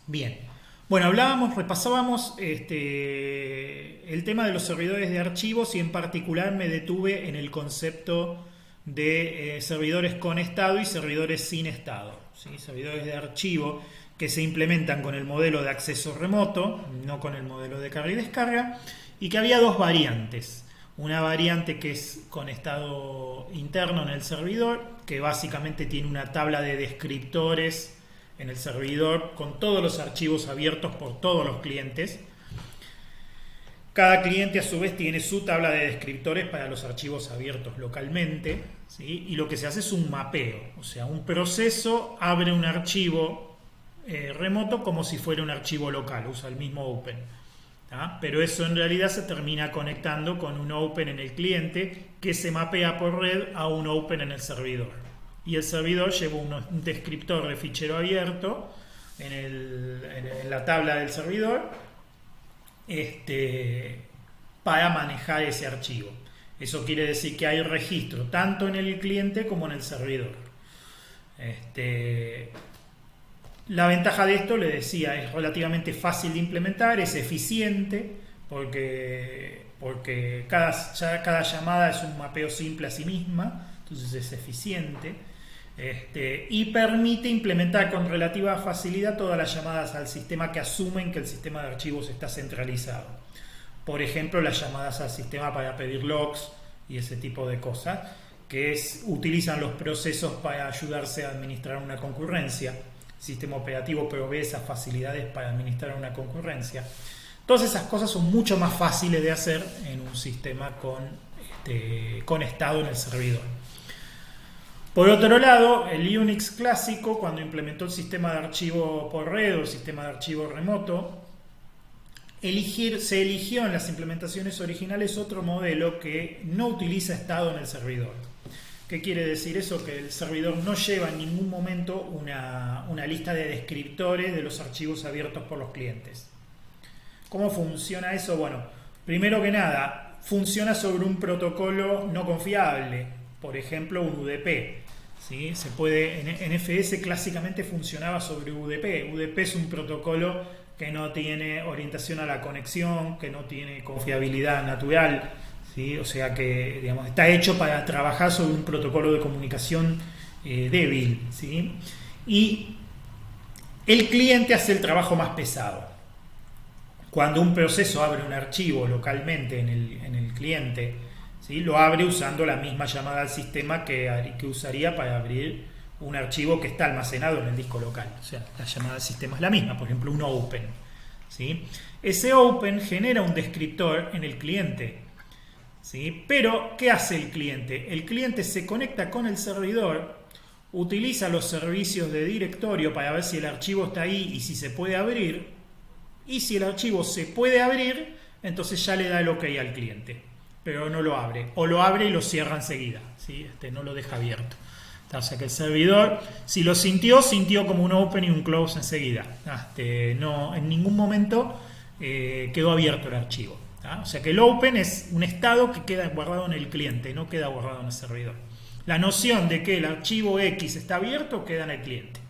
Bien. Bueno, repasábamos el tema de los servidores de archivos y en particular me detuve en el concepto de servidores con estado y servidores sin estado. ¿Sí? Servidores de archivo que se implementan con el modelo de acceso remoto, no con el modelo de carga y descarga, y que había dos variantes. Una variante que es con estado interno en el servidor, que básicamente tiene una tabla de descriptores en el servidor con todos los archivos abiertos por todos los clientes. Cada cliente a su vez tiene su tabla de descriptores para los archivos abiertos localmente, ¿sí? Y lo que se hace es un mapeo, o sea, un proceso abre un archivo remoto como si fuera un archivo local, usa el mismo open, ¿tá? Pero eso en realidad se termina conectando con un open en el cliente que se mapea por red a un open en el servidor. Y el servidor lleva un descriptor de fichero abierto en la tabla del servidor para manejar ese archivo. Eso quiere decir que hay registro tanto en el cliente como en el servidor. La ventaja de esto, le decía, es relativamente fácil de implementar, es eficiente porque cada llamada es un mapeo simple a sí misma, entonces es eficiente. Y permite implementar con relativa facilidad todas las llamadas al sistema que asumen que el sistema de archivos está centralizado. Por ejemplo, las llamadas al sistema para pedir logs y ese tipo de cosas, utilizan los procesos para ayudarse a administrar una concurrencia. El sistema operativo provee esas facilidades para administrar una concurrencia. Todas esas cosas son mucho más fáciles de hacer en un sistema con estado en el servidor. Por otro lado, el Unix clásico, cuando implementó el sistema de archivo por red o el sistema de archivo remoto, se eligió en las implementaciones originales otro modelo que no utiliza estado en el servidor. ¿Qué quiere decir eso? Que el servidor no lleva en ningún momento una lista de descriptores de los archivos abiertos por los clientes. ¿Cómo funciona eso? Bueno, primero que nada, funciona sobre un protocolo no confiable, por ejemplo un UDP. ¿Sí? En FS clásicamente funcionaba sobre UDP. UDP es un protocolo que no tiene orientación a la conexión, que no tiene confiabilidad natural, ¿sí? O sea que, digamos, está hecho para trabajar sobre un protocolo de comunicación débil, ¿sí? Y el cliente hace el trabajo más pesado. Cuando un proceso abre un archivo localmente en el cliente, ¿sí? Lo abre usando la misma llamada al sistema que usaría para abrir un archivo que está almacenado en el disco local. O sea, la llamada al sistema es la misma, por ejemplo, un open, ¿sí? Ese open genera un descriptor en el cliente, ¿sí? Pero, ¿qué hace el cliente? El cliente se conecta con el servidor, utiliza los servicios de directorio para ver si el archivo está ahí y si se puede abrir, y si el archivo se puede abrir, entonces ya le da el OK al cliente, pero no lo abre, o lo abre y lo cierra enseguida, ¿sí? No lo deja abierto. O sea que el servidor, si lo sintió como un open y un close enseguida. No, en ningún momento quedó abierto el archivo. O sea que el open es un estado que queda guardado en el cliente, no queda guardado en el servidor. La noción de que el archivo X está abierto queda en el cliente.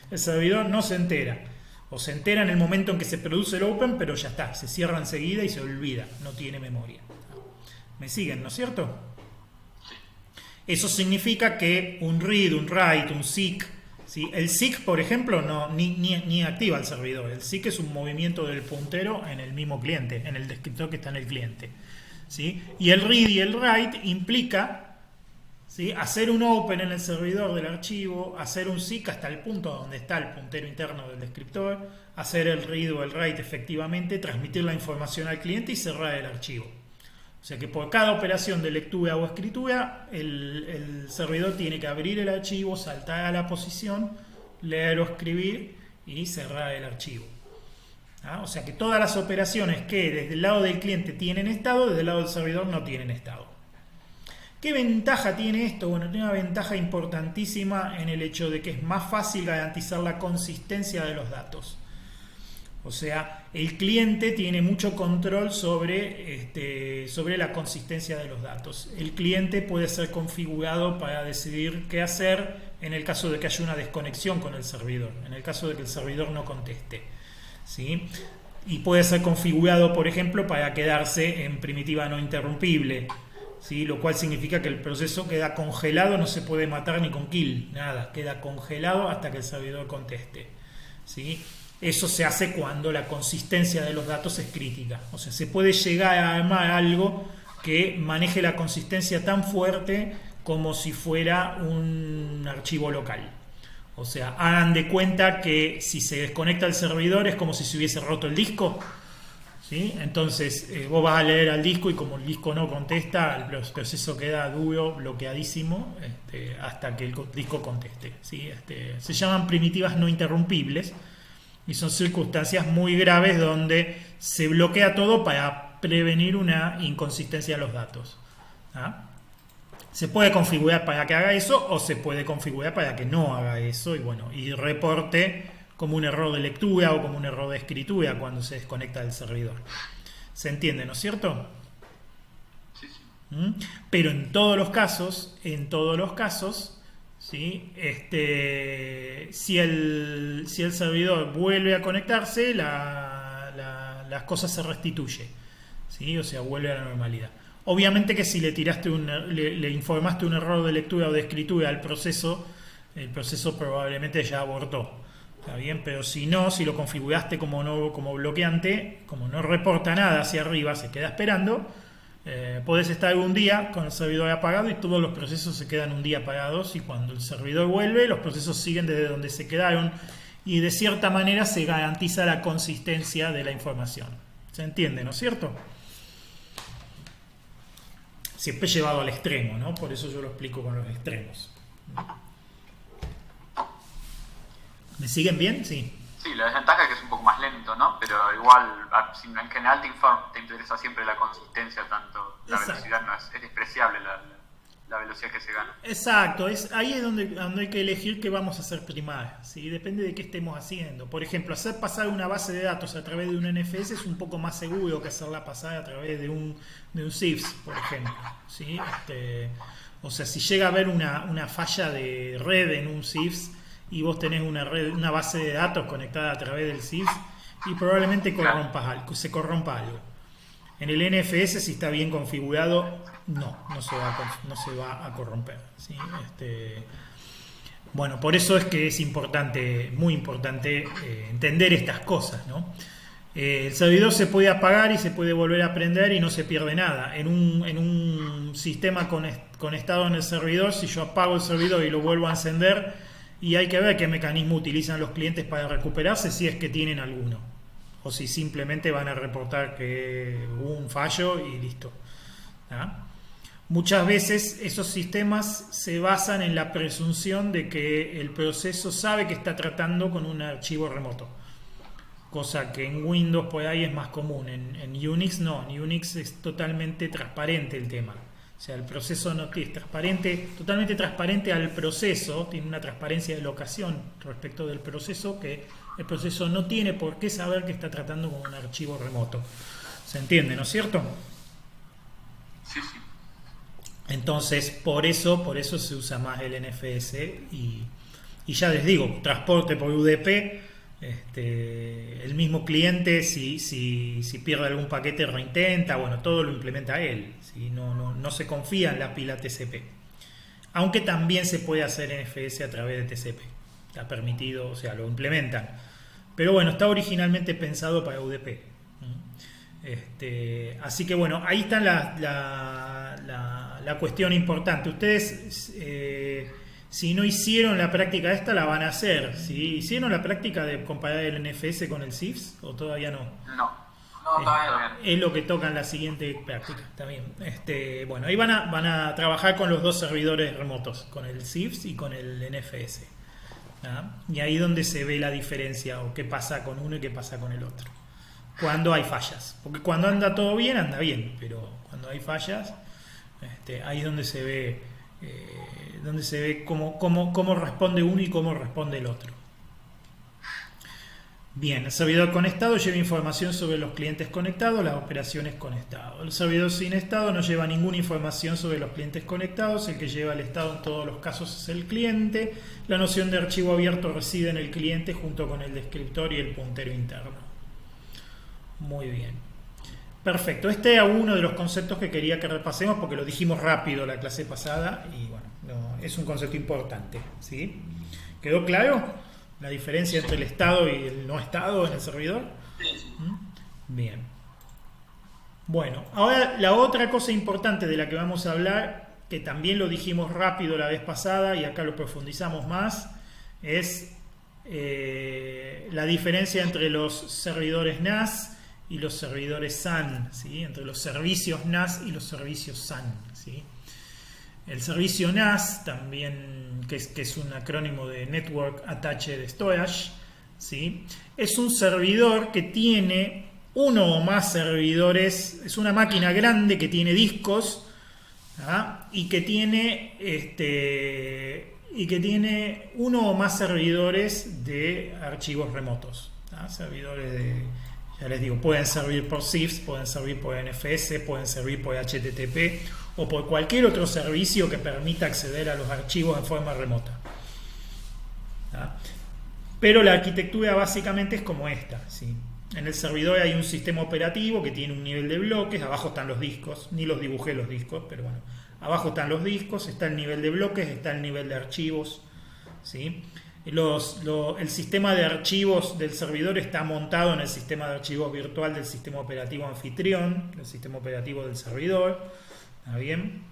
El servidor no se entera, o se entera en el momento en que se produce el open, pero ya está, se cierra enseguida y se olvida, no tiene memoria. ¿Me siguen, no es cierto? Eso significa que un read, un write, un seek, ¿sí? El seek, por ejemplo, ni activa el servidor. El seek es un movimiento del puntero en el mismo cliente, en el descriptor que está en el cliente, ¿sí? Y el read y el write implica, ¿sí?, hacer un open en el servidor del archivo, hacer un seek hasta el punto donde está el puntero interno del descriptor, hacer el read o el write efectivamente, transmitir la información al cliente y cerrar el archivo. O sea que por cada operación de lectura o escritura, el servidor tiene que abrir el archivo, saltar a la posición, leer o escribir y cerrar el archivo. O sea que todas las operaciones que desde el lado del cliente tienen estado, desde el lado del servidor no tienen estado. ¿Qué ventaja tiene esto? Bueno, tiene una ventaja importantísima en el hecho de que es más fácil garantizar la consistencia de los datos. O sea, el cliente tiene mucho control sobre la consistencia de los datos. El cliente puede ser configurado para decidir qué hacer en el caso de que haya una desconexión con el servidor, en el caso de que el servidor no conteste, ¿sí? Y puede ser configurado, por ejemplo, para quedarse en primitiva no interrumpible, ¿sí? Lo cual significa que el proceso queda congelado, no se puede matar ni con kill, nada, queda congelado hasta que el servidor conteste, ¿sí? Eso se hace cuando la consistencia de los datos es crítica, o sea, se puede llegar a armar algo que maneje la consistencia tan fuerte como si fuera un archivo local. O sea, hagan de cuenta que si se desconecta el servidor es como si se hubiese roto el disco, ¿sí? Entonces vos vas a leer al disco y como el disco no contesta, el proceso queda duro, bloqueadísimo, hasta que el disco conteste, ¿sí? Se llaman primitivas no interrumpibles y son circunstancias muy graves donde se bloquea todo para prevenir una inconsistencia en los datos, ¿ah? Se puede configurar para que haga eso o se puede configurar para que no haga eso y reporte como un error de lectura o como un error de escritura cuando se desconecta del servidor. ¿Se entiende, no es cierto? Sí, sí. Pero en todos los casos, ¿sí? Si el servidor vuelve a conectarse, las cosas se restituyen, ¿sí? O sea, vuelve a la normalidad. Obviamente que si le informaste un error de lectura o de escritura al proceso, el proceso probablemente ya abortó. ¿Está bien? Pero si no, si lo configuraste como bloqueante, como no reporta nada hacia arriba, se queda esperando, podés estar un día con el servidor apagado y todos los procesos se quedan un día apagados y cuando el servidor vuelve, los procesos siguen desde donde se quedaron y de cierta manera se garantiza la consistencia de la información. ¿Se entiende, no es cierto? Siempre llevado al extremo, ¿no? Por eso yo lo explico con los extremos. ¿Me siguen bien? Sí. Sí, la desventaja es que es un poco más lento, ¿no? Pero igual, en general te interesa siempre la consistencia, tanto la velocidad no es despreciable la velocidad que se gana. Exacto, ahí es donde hay que elegir qué vamos a hacer primero, ¿sí? Depende de qué estemos haciendo. Por ejemplo, hacer pasar una base de datos a través de un NFS es un poco más seguro que hacerla pasar a través de un CIFS, por ejemplo, ¿sí? O sea, si llega a haber una falla de red en un CIFS y vos tenés una base de datos conectada a través del CIFS y probablemente se corrompa algo. En el NFS, si está bien configurado, no se va a corromper, ¿sí? Bueno, por eso es que es importante, muy importante, entender estas cosas, ¿no? El servidor se puede apagar y se puede volver a prender y no se pierde nada. En un sistema conectado en el servidor, si yo apago el servidor y lo vuelvo a encender, y hay que ver qué mecanismo utilizan los clientes para recuperarse, si es que tienen alguno. O si simplemente van a reportar que hubo un fallo y listo. ¿Ah? Muchas veces esos sistemas se basan en la presunción de que el proceso sabe que está tratando con un archivo remoto. Cosa que en Windows por ahí es más común. En Unix no, en Unix es totalmente transparente el tema. O sea, el proceso no es transparente, totalmente transparente al proceso, tiene una transparencia de locación respecto del proceso que el proceso no tiene por qué saber que está tratando con un archivo remoto. ¿Se entiende, no es cierto? Sí, sí. Entonces, por eso se usa más el NFS y ya les digo, transporte por UDP, el mismo cliente si pierde algún paquete reintenta, bueno, todo lo implementa él, ¿sí? No se confía en la pila TCP, aunque también se puede hacer NFS a través de TCP, está permitido, o sea, lo implementan, pero bueno, está originalmente pensado para UDP. Así que bueno, ahí está la cuestión importante. Ustedes si no hicieron la práctica esta, la van a hacer. ¿Sí? ¿Hicieron la práctica de comparar el NFS con el CIFS o todavía no? No, todavía no. Es lo que toca en la siguiente práctica. Está bien. Bueno, ahí van a trabajar con los dos servidores remotos, con el CIFS y con el NFS. ¿Ah? Y ahí es donde se ve la diferencia o qué pasa con uno y qué pasa con el otro. Cuando hay fallas. Porque cuando anda todo bien, anda bien. Pero cuando hay fallas, ahí es donde se ve cómo responde uno y cómo responde el otro. Bien, el servidor con estado lleva información sobre los clientes conectados, las operaciones con estado. El servidor sin estado no lleva ninguna información sobre los clientes conectados. El que lleva el estado en todos los casos es el cliente. La noción de archivo abierto reside en el cliente junto con el descriptor y el puntero interno. Muy bien. Perfecto. Este era uno de los conceptos que quería que repasemos porque lo dijimos rápido la clase pasada y bueno, es un concepto importante, ¿sí? ¿Quedó claro la diferencia entre el estado y el no estado en el servidor? Bien. Bueno, ahora la otra cosa importante de la que vamos a hablar, que también lo dijimos rápido la vez pasada y acá lo profundizamos más, es la diferencia entre los servidores NAS y los servidores SAN, ¿sí? Entre los servicios NAS y los servicios SAN, ¿sí? El servicio NAS, también, que es un acrónimo de Network Attached Storage, ¿sí? Es un servidor que tiene uno o más servidores, es una máquina grande que tiene discos, ¿ah? y que tiene uno o más servidores de archivos remotos, ¿ah? Servidores de, ya les digo, pueden servir por CIFS, pueden servir por NFS, pueden servir por HTTP o por cualquier otro servicio que permita acceder a los archivos en forma remota. ¿Ah? Pero la arquitectura básicamente es como esta, ¿sí? En el servidor hay un sistema operativo que tiene un nivel de bloques, abajo están los discos, ni los dibujé los discos, pero bueno, abajo están los discos, está el nivel de bloques, está el nivel de archivos, ¿sí? El sistema de archivos del servidor está montado en el sistema de archivos virtual del sistema operativo anfitrión, el sistema operativo del servidor. ¿Está bien?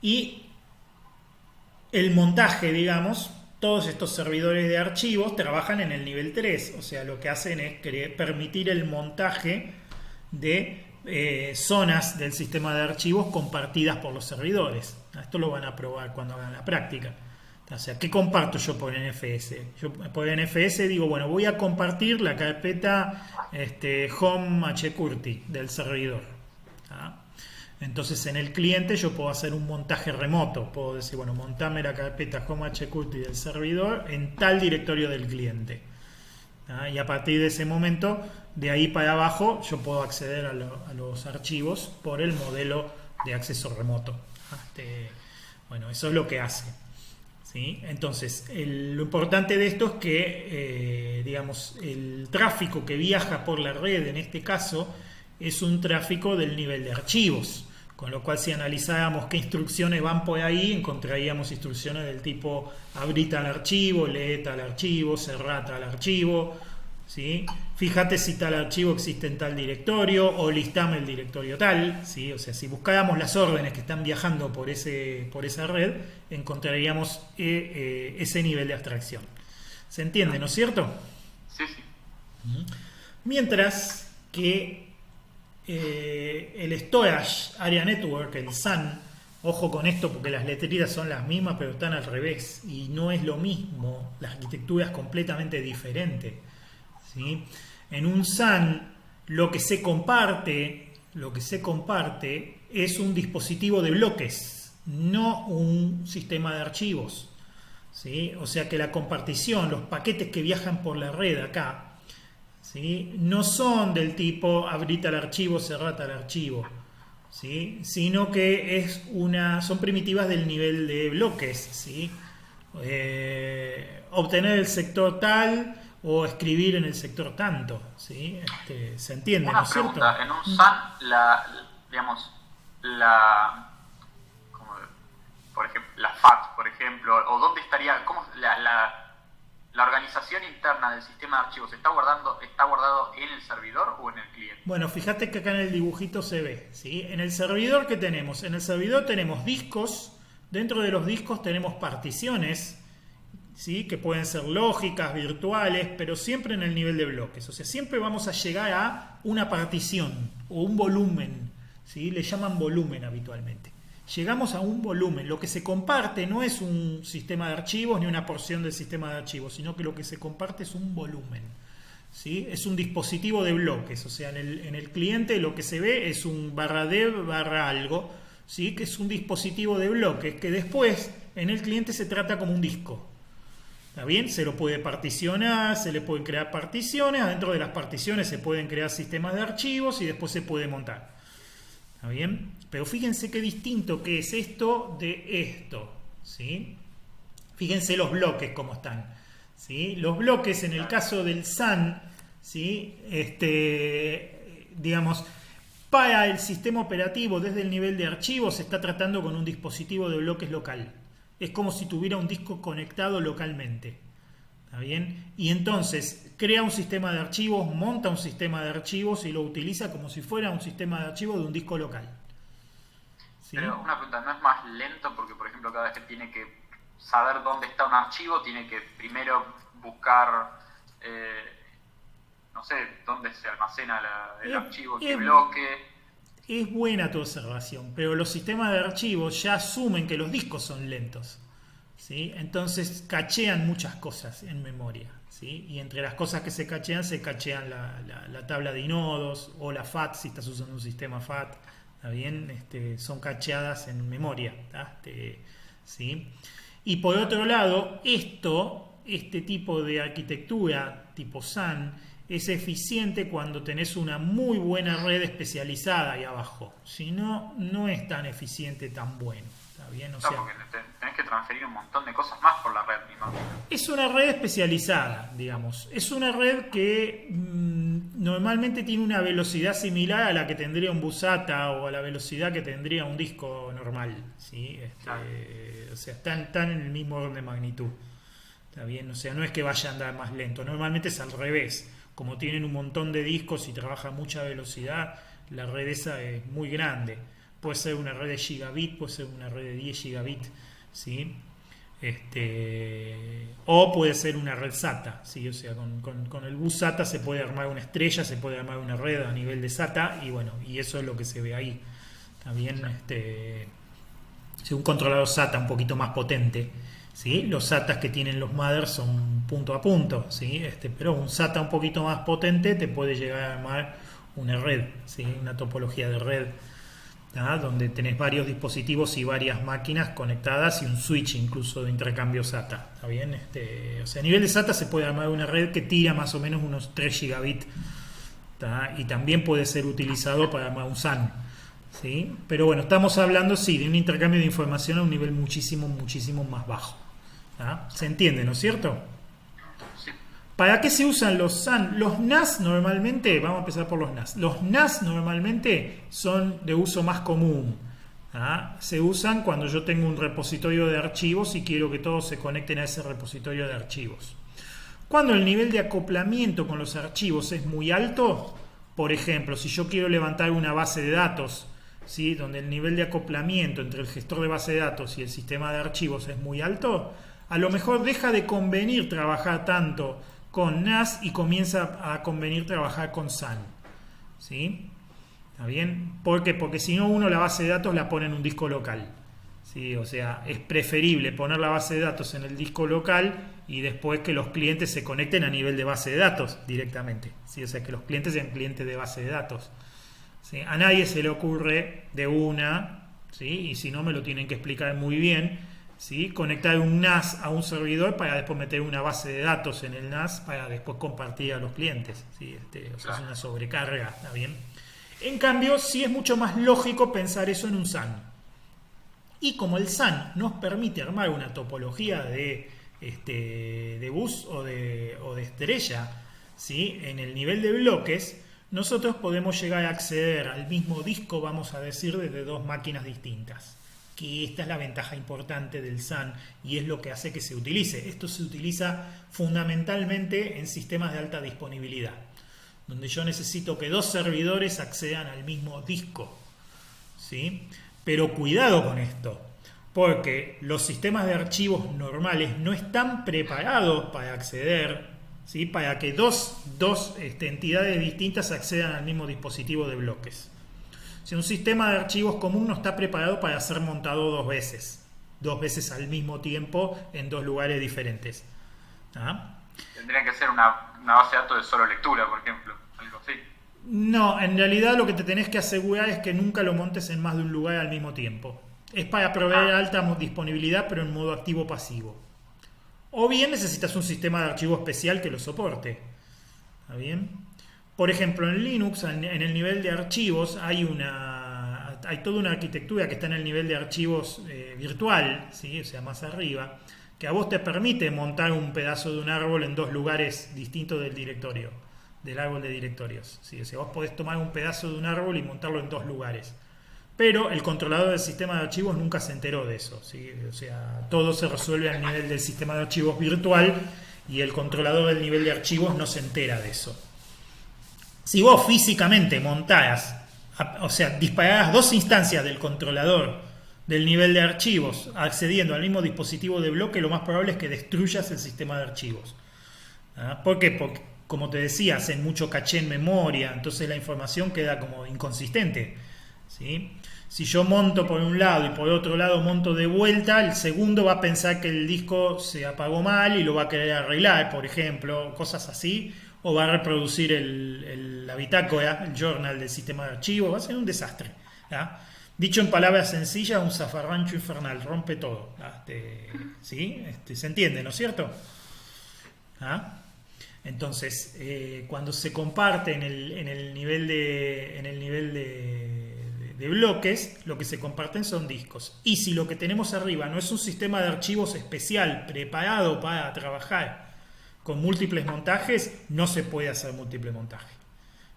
Y el montaje, digamos, todos estos servidores de archivos trabajan en el nivel 3, o sea, lo que hacen es permitir el montaje de zonas del sistema de archivos compartidas por los servidores. Esto lo van a probar cuando hagan la práctica. O sea, ¿qué comparto yo por NFS? Yo por NFS digo, bueno, voy a compartir la carpeta home hqrt del servidor. ¿Ah? Entonces en el cliente yo puedo hacer un montaje remoto. Puedo decir, bueno, montame la carpeta home hqrt del servidor en tal directorio del cliente. ¿Ah? Y a partir de ese momento, de ahí para abajo, yo puedo acceder a los archivos por el modelo de acceso remoto. Bueno, eso es lo que hace. ¿Sí? Entonces, lo importante de esto es que, digamos, el tráfico que viaja por la red, en este caso, es un tráfico del nivel de archivos. Con lo cual, si analizáramos qué instrucciones van por ahí, encontraríamos instrucciones del tipo abrí tal archivo, lee tal archivo, cerrá tal archivo, ¿sí? Fíjate si tal archivo existe en tal directorio o listame el directorio tal, ¿sí? O sea, si buscáramos las órdenes que están viajando por esa red, encontraríamos ese nivel de abstracción. ¿Se entiende, no es cierto? Sí, sí. Mientras que el Storage Area Network, el SAN, ojo con esto porque las letritas son las mismas pero están al revés y no es lo mismo, la arquitectura es completamente diferente, ¿sí? En un SAN lo que se comparte es un dispositivo de bloques, no un sistema de archivos, ¿sí? O sea que la compartición, los paquetes que viajan por la red acá, ¿sí? No son del tipo abrí tal archivo, cerrá tal archivo, ¿sí? Sino que son primitivas del nivel de bloques, ¿sí? Obtener el sector tal o escribir en el sector tanto, ¿sí? ¿Se entiende, ¿no es cierto? En un SAN, por ejemplo, la FAT, por ejemplo, o dónde estaría, cómo la organización interna del sistema de archivos está guardado en el servidor o en el cliente. Bueno, fíjate que acá en el dibujito se ve, ¿sí? En el servidor, ¿qué tenemos? En el servidor tenemos discos, dentro de los discos tenemos particiones, ¿sí? Que pueden ser lógicas, virtuales, pero siempre en el nivel de bloques. O sea, siempre vamos a llegar a una partición o un volumen, ¿sí? Le llaman volumen habitualmente. Llegamos a un volumen. Lo que se comparte no es un sistema de archivos ni una porción del sistema de archivos, sino que lo que se comparte es un volumen, ¿sí? Es un dispositivo de bloques. O sea, en el cliente lo que se ve es un /dev /algo, ¿sí? Que es un dispositivo de bloques que después en el cliente se trata como un disco, ¿Está bien? Se lo puede particionar, se le pueden crear particiones, adentro de las particiones se pueden crear sistemas de archivos y después se puede montar. ¿Está bien? Pero fíjense qué distinto que es esto de esto, ¿sí? Fíjense los bloques cómo están, ¿sí? Los bloques en el caso del SAN, ¿sí? Digamos, para el sistema operativo desde el nivel de archivos se está tratando con un dispositivo de bloques local. Es como si tuviera un disco conectado localmente. ¿Está bien? Y entonces crea un sistema de archivos, monta un sistema de archivos y lo utiliza como si fuera un sistema de archivos de un disco local. ¿Sí? Pero una pregunta, ¿no es más lento? Porque, por ejemplo, cada vez que tiene que saber dónde está un archivo, tiene que primero buscar, no sé, dónde se almacena el archivo, qué bloque. Es buena tu observación, pero los sistemas de archivos ya asumen que los discos son lentos, ¿sí? Entonces cachean muchas cosas en memoria, ¿sí? Y entre las cosas que se cachean la tabla de inodos o la FAT, si estás usando un sistema FAT, ¿está bien? Son cacheadas en memoria, ¿sí? Y por otro lado, este tipo de arquitectura tipo SAN es eficiente cuando tenés una muy buena red especializada ahí abajo. Si no, no es tan eficiente, tan bueno. ¿Está bien? O sea, porque tenés que transferir un montón de cosas más por la red, mi imagino. es una red especializada, digamos. Es una red que normalmente tiene una velocidad similar a la que tendría un bus SATA o a la velocidad que tendría un disco normal, ¿sí? O sea, están en el mismo orden de magnitud. ¿Está bien? O sea, no es que vaya a andar más lento. Normalmente es al revés. Como tienen un montón de discos y trabaja a mucha velocidad, la red esa es muy grande. Puede ser una red de gigabit, puede ser una red de 10 gigabit, ¿sí? O puede ser una red SATA, ¿sí? O sea, con el bus SATA se puede armar una estrella, se puede armar una red a nivel de SATA y bueno, y eso es lo que se ve ahí. También un controlador SATA un poquito más potente, ¿sí? Los SATAs que tienen los mothers son punto a punto, ¿sí? Pero un SATA un poquito más potente te puede llegar a armar una red, ¿sí? Una topología de red, ¿tá? Donde tenés varios dispositivos y varias máquinas conectadas y un switch incluso de intercambio SATA, ¿está bien? O sea, a nivel de SATA se puede armar una red que tira más o menos unos 3 gigabits, ¿tá? Y también puede ser utilizado para armar un SAN, ¿sí? Pero bueno, estamos hablando, sí, de un intercambio de información a un nivel muchísimo, muchísimo más bajo. ¿Ah? ¿Se entiende, no es cierto? Sí. ¿Para qué se usan los SAN? Los NAS normalmente, vamos a empezar por los NAS. Los NAS normalmente son de uso más común. ¿Ah? Se usan cuando yo tengo un repositorio de archivos y quiero que todos se conecten a ese repositorio de archivos. Cuando el nivel de acoplamiento con los archivos es muy alto, por ejemplo, si yo quiero levantar una base de datos, ¿sí? Donde el nivel de acoplamiento entre el gestor de base de datos y el sistema de archivos es muy alto, a lo mejor deja de convenir trabajar tanto con NAS y comienza a convenir trabajar con SAN, ¿sí? ¿Está bien? ¿Por qué? Porque si no, uno la base de datos la pone en un disco local, ¿sí? O sea, es preferible poner la base de datos en el disco local y después que los clientes se conecten a nivel de base de datos directamente, ¿sí? O sea, que los clientes sean clientes de base de datos, ¿sí? A nadie se le ocurre de una, ¿sí? Y si no, me lo tienen que explicar muy bien, ¿sí? Conectar un NAS a un servidor para después meter una base de datos en el NAS para después compartir a los clientes, ¿sí? O sea, es una sobrecarga, ¿está bien? En cambio, sí es mucho más lógico pensar eso en un SAN. Y como el SAN nos permite armar una topología de bus o de estrella, ¿sí? En el nivel de bloques, nosotros podemos llegar a acceder al mismo disco, vamos a decir, desde dos máquinas distintas. Que esta es la ventaja importante del SAN y es lo que hace que se utilice. Esto se utiliza fundamentalmente en sistemas de alta disponibilidad, donde yo necesito que dos servidores accedan al mismo disco, ¿sí? Pero cuidado con esto, porque los sistemas de archivos normales no están preparados para acceder, ¿sí? Para que dos entidades distintas accedan al mismo dispositivo de bloques. Si un sistema de archivos común no está preparado para ser montado dos veces al mismo tiempo en dos lugares diferentes. ¿Ah? Tendría que ser una base de datos de solo lectura, por ejemplo, algo así. No, en realidad lo que te tenés que asegurar es que nunca lo montes en más de un lugar al mismo tiempo. Es para proveer alta disponibilidad, pero en modo activo-pasivo. O bien necesitas un sistema de archivo especial que lo soporte. ¿Está bien? Por ejemplo, en Linux, en el nivel de archivos, hay toda una arquitectura que está en el nivel de archivos virtual, ¿sí? O sea, más arriba, que a vos te permite montar un pedazo de un árbol en dos lugares distintos del directorio, del árbol de directorios, ¿sí? O sea, vos podés tomar un pedazo de un árbol y montarlo en dos lugares. Pero el controlador del sistema de archivos nunca se enteró de eso, ¿sí? O sea, todo se resuelve a nivel del sistema de archivos virtual y el controlador del nivel de archivos no se entera de eso. Si vos físicamente montaras, o sea, dispararas dos instancias del controlador del nivel de archivos accediendo al mismo dispositivo de bloque, lo más probable es que destruyas el sistema de archivos. ¿Por qué? Porque, como te decía, hacen mucho caché en memoria, entonces la información queda como inconsistente, ¿sí? Si yo monto por un lado y por otro lado monto de vuelta, el segundo va a pensar que el disco se apagó mal y lo va a querer arreglar, por ejemplo, cosas así, o va a reproducir la bitácora, el journal del sistema de archivos, va a ser un desastre, ¿ya? Dicho en palabras sencillas, un zafarrancho infernal, rompe todo, ¿sí? Se entiende, ¿no es cierto? ¿Ah? Entonces, cuando se comparte en el nivel de bloques, lo que se comparten son discos. Y si lo que tenemos arriba no es un sistema de archivos especial preparado para trabajar con múltiples montajes, no se puede hacer múltiple montaje,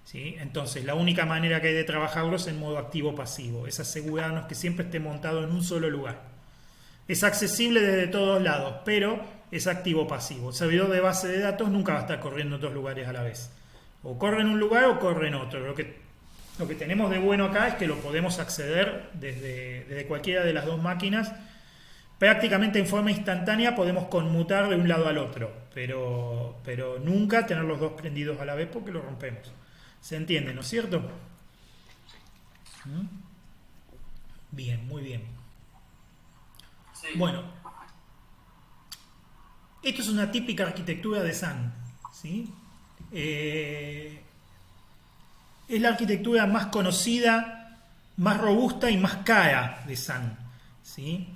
¿sí? Entonces, la única manera que hay de trabajarlo es en modo activo-pasivo. Es asegurarnos que siempre esté montado en un solo lugar. Es accesible desde todos lados, pero es activo-pasivo. El servidor de base de datos nunca va a estar corriendo en dos lugares a la vez. O corre en un lugar o corre en otro. Lo que tenemos de bueno acá es que lo podemos acceder desde cualquiera de las dos máquinas. Prácticamente en forma instantánea podemos conmutar de un lado al otro, pero nunca tener los dos prendidos a la vez porque lo rompemos. ¿Se entiende, no es cierto? ¿Mm? Bien, muy bien. Sí. Bueno, esto es una típica arquitectura de Sun, ¿sí? Es la arquitectura más conocida, más robusta y más cara de Sun, ¿sí?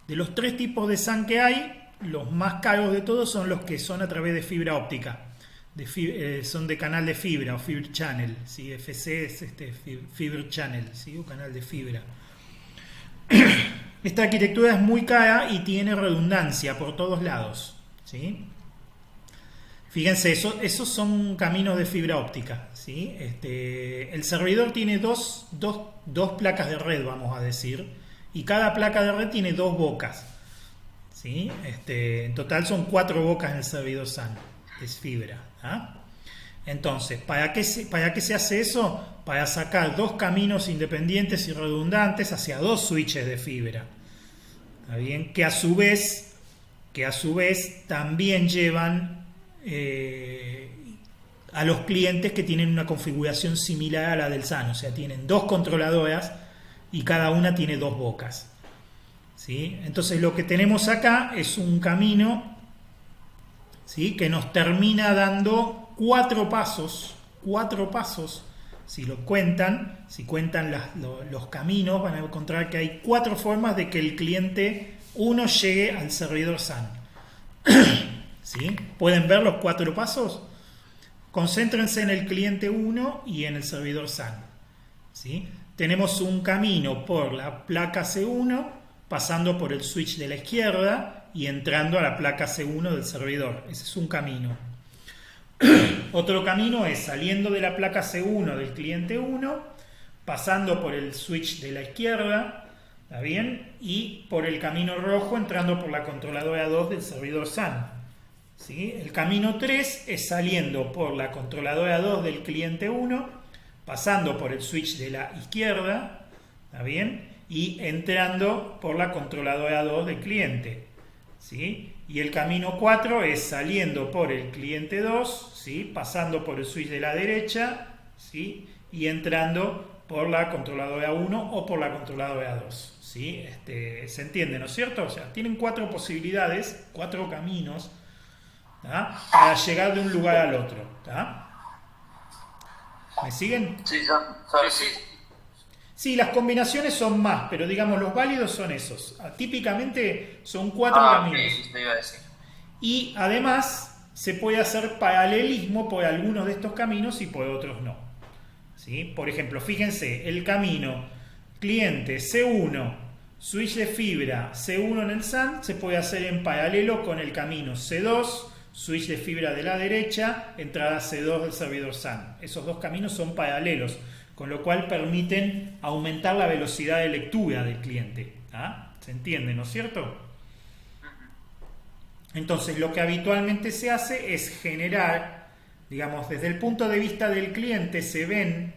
De los tres tipos de SAN que hay, los más caros de todos son los que son a través de fibra óptica. Son de canal de fibra o fiber channel, ¿sí? FC es fiber channel, ¿sí? O canal de fibra. Esta arquitectura es muy cara y tiene redundancia por todos lados, ¿sí? Fíjense, esos son caminos de fibra óptica, ¿sí? El servidor tiene dos placas de red, vamos a decir. Y cada placa de red tiene dos bocas, ¿sí? En total son 4 bocas en el servidor SAN, es fibra, ¿ah? Entonces, ¿para qué se hace eso? Para sacar dos caminos independientes y redundantes hacia dos switches de fibra, ¿está bien? Que a su vez también llevan a los clientes que tienen una configuración similar a la del SAN, o sea, tienen dos controladoras y cada una tiene dos bocas, ¿sí? Entonces lo que tenemos acá es un camino, ¿sí? Que nos termina dando 4 pasos, si cuentan los caminos, van a encontrar que hay 4 formas de que el cliente 1 llegue al servidor SAN. ¿Sí? ¿Pueden ver los 4 pasos? Concéntrense en el cliente 1 y en el servidor SAN, ¿sí? Tenemos un camino por la placa C1, pasando por el switch de la izquierda y entrando a la placa C1 del servidor. Ese es un camino. Otro camino es saliendo de la placa C1 del cliente 1, pasando por el switch de la izquierda, ¿está bien? Y por el camino rojo entrando por la controladora 2 del servidor SAN, ¿sí? El camino 3 es saliendo por la controladora 2 del cliente 1, pasando por el switch de la izquierda, ¿está bien? Y entrando por la controladora 2 del cliente, ¿sí? Y el camino 4 es saliendo por el cliente 2, ¿sí? Pasando por el switch de la derecha, ¿sí? Y entrando por la controladora 1 o por la controladora 2, ¿sí? ¿Se entiende, no es cierto? O sea, tienen 4 posibilidades, 4 caminos, ¿tá? Para llegar de un lugar al otro, ¿tá? ¿Me siguen? Sí, sí. Sí, las combinaciones son más, pero digamos los válidos son esos. Típicamente son 4 caminos. Okay, te iba a decir. Y además se puede hacer paralelismo por algunos de estos caminos y por otros no. ¿Sí? Por ejemplo, fíjense, el camino cliente C1, switch de fibra C1 en el SAN se puede hacer en paralelo con el camino C2, switch de fibra de la derecha, entrada C2 del servidor SAN. Esos dos caminos son paralelos, con lo cual permiten aumentar la velocidad de lectura del cliente. ¿Ah? ¿Se entiende, no es cierto? Entonces, lo que habitualmente se hace es generar, digamos, desde el punto de vista del cliente se ven,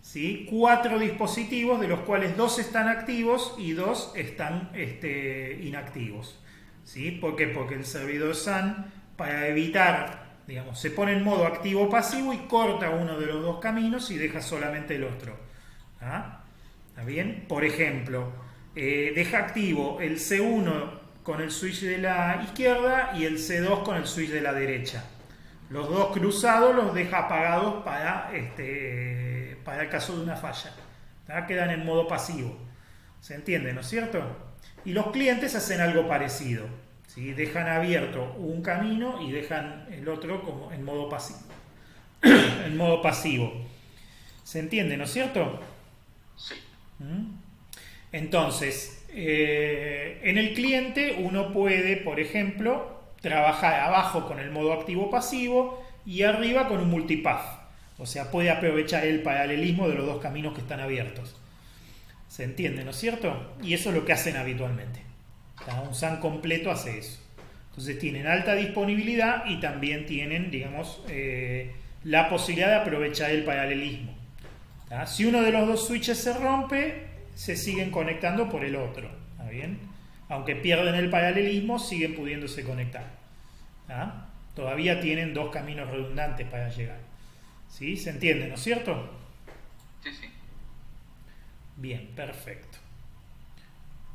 ¿sí?, 4 dispositivos, de los cuales 2 están activos y 2 están inactivos. ¿Sí? ¿Por qué? Porque el servidor SAN, para evitar, digamos, se pone en modo activo-pasivo y corta uno de los dos caminos y deja solamente el otro. ¿Ah? ¿Está bien? Por ejemplo, deja activo el C1 con el switch de la izquierda y el C2 con el switch de la derecha. Los dos cruzados los deja apagados para el caso de una falla. ¿Tá? Quedan en modo pasivo. ¿Se entiende, no es cierto? Y los clientes hacen algo parecido. ¿Sí? Dejan abierto un camino y dejan el otro como en modo pasivo. En modo pasivo. ¿Se entiende, no es cierto? Sí. Entonces, en el cliente uno puede, por ejemplo, trabajar abajo con el modo activo-pasivo y arriba con un multipath. O sea, puede aprovechar el paralelismo de los dos caminos que están abiertos. ¿Se entiende, no es cierto? Y eso es lo que hacen habitualmente. Un SAN completo hace eso. Entonces tienen alta disponibilidad y también tienen, digamos, la posibilidad de aprovechar el paralelismo. ¿Tá? Si uno de los dos switches se rompe, se siguen conectando por el otro. ¿Está bien? Aunque pierden el paralelismo, siguen pudiéndose conectar. ¿Tá? Todavía tienen dos caminos redundantes para llegar. ¿Sí? ¿Se entiende, no es cierto? Sí, sí. Bien, perfecto.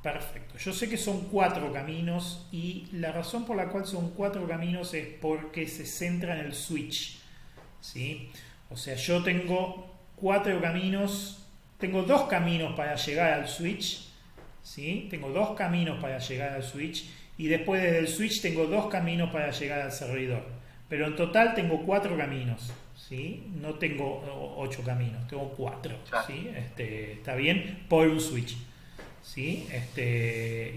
Perfecto. Yo sé que son 4 caminos y la razón por la cual son 4 caminos es porque se centra en el switch. ¿Sí? O sea, yo tengo 4 caminos, tengo 2 caminos para llegar al switch. ¿Sí? Tengo 2 caminos para llegar al switch y después desde el switch tengo 2 caminos para llegar al servidor. Pero en total tengo 4 caminos. ¿Sí? No tengo 8 caminos, tengo 4. ¿Sí? Está bien, por un switch. ¿Sí?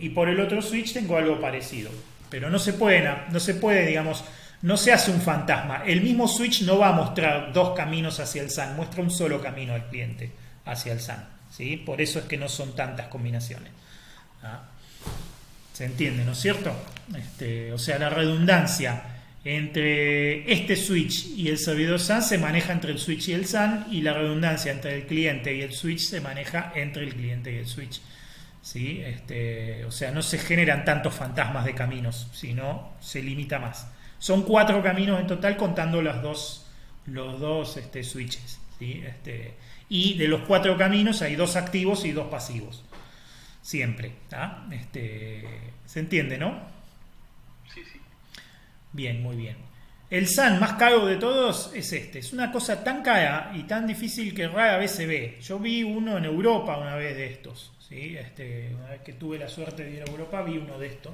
Y por el otro switch tengo algo parecido. Pero no se puede, digamos, no se hace un fantasma. El mismo switch no va a mostrar 2 caminos hacia el SAN, muestra un solo camino al cliente hacia el SAN. ¿Sí? Por eso es que no son tantas combinaciones. ¿Ah? ¿Se entiende, no es cierto? O sea, la redundancia entre este switch y el servidor SAN se maneja entre el switch y el SAN, y la redundancia entre el cliente y el switch se maneja entre el cliente y el switch. ¿Sí? O sea, no se generan tantos fantasmas de caminos, sino se limita más. Son 4 caminos en total contando los dos switches. ¿Sí? Y de los 4 caminos hay 2 activos y 2 pasivos. Siempre. ¿Ah? ¿Se entiende, no? Sí, sí. Bien, muy bien. El SAN más caro de todos es este. Es una cosa tan cara y tan difícil que rara vez se ve. Yo vi uno en Europa una vez de estos. ¿Sí? Una vez que tuve la suerte de ir a Europa vi uno de estos.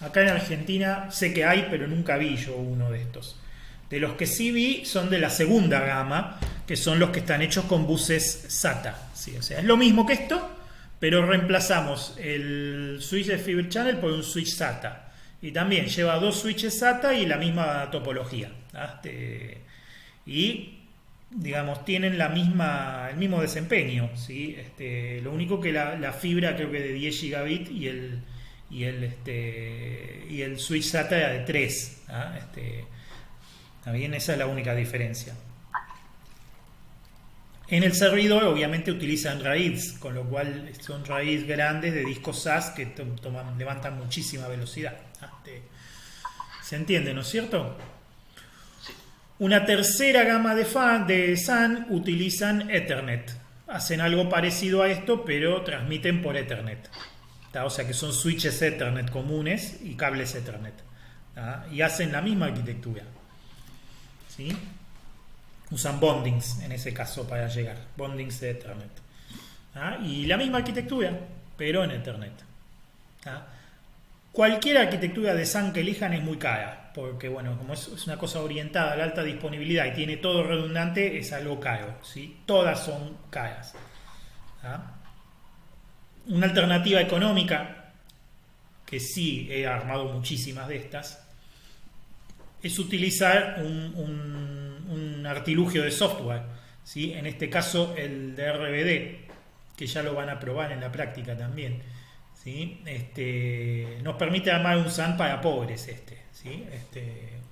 Acá en Argentina sé que hay, pero nunca vi yo uno de estos. De los que sí vi son de la segunda gama, que son los que están hechos con buses SATA. ¿Sí? O sea, es lo mismo que esto, pero reemplazamos el switch de Fibre Channel por un switch SATA. Y también lleva 2 switches SATA y la misma topología. Y, digamos, tienen el mismo desempeño. ¿Sí? Lo único que la fibra creo que de 10 gigabit y el switch SATA era de 3. También esa es la única diferencia. En el servidor obviamente utilizan RAIDs, con lo cual son RAIDs grandes de discos SAS que levantan muchísima velocidad. ¿Se entiende, no es cierto? Sí. Una tercera gama de SAN utilizan Ethernet. Hacen algo parecido a esto, pero transmiten por Ethernet. O sea que son switches Ethernet comunes y cables Ethernet. Y hacen la misma arquitectura. ¿Sí? Usan bondings en ese caso para llegar. Bondings de Ethernet. Y la misma arquitectura, pero en Ethernet. Cualquier arquitectura de SAN que elijan es muy cara, porque bueno, como es una cosa orientada a la alta disponibilidad y tiene todo redundante, es algo caro, ¿sí? Todas son caras. ¿Ah? Una alternativa económica, que sí he armado muchísimas de estas, es utilizar un artilugio de software, ¿sí? En este caso el de RBD, que ya lo van a probar en la práctica también, ¿sí? Nos permite armar un SAN para pobres, ¿sí?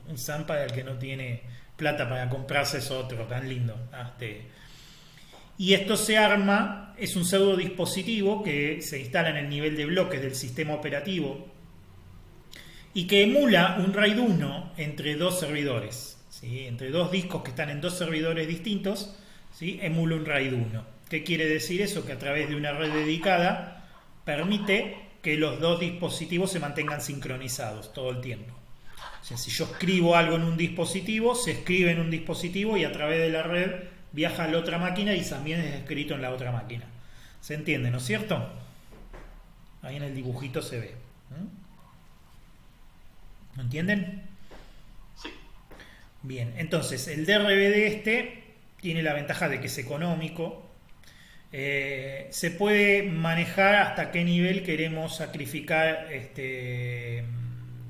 Un SAN para el que no tiene plata para comprarse, es otro tan lindo. Y esto se arma, es un pseudo dispositivo que se instala en el nivel de bloques del sistema operativo y que emula un RAID 1 entre dos servidores, ¿sí? Entre dos discos que están en dos servidores distintos, ¿sí? Emula un RAID 1. ¿Qué quiere decir eso? Que a través de una red dedicada permite que los dos dispositivos se mantengan sincronizados todo el tiempo. O sea, si yo escribo algo en un dispositivo, se escribe en un dispositivo y a través de la red viaja a la otra máquina y también es escrito en la otra máquina. ¿Se entiende, no es cierto? Ahí en el dibujito se ve. ¿No entienden? Sí. Bien, entonces el DRBD tiene la ventaja de que es económico. Se puede manejar hasta qué nivel queremos sacrificar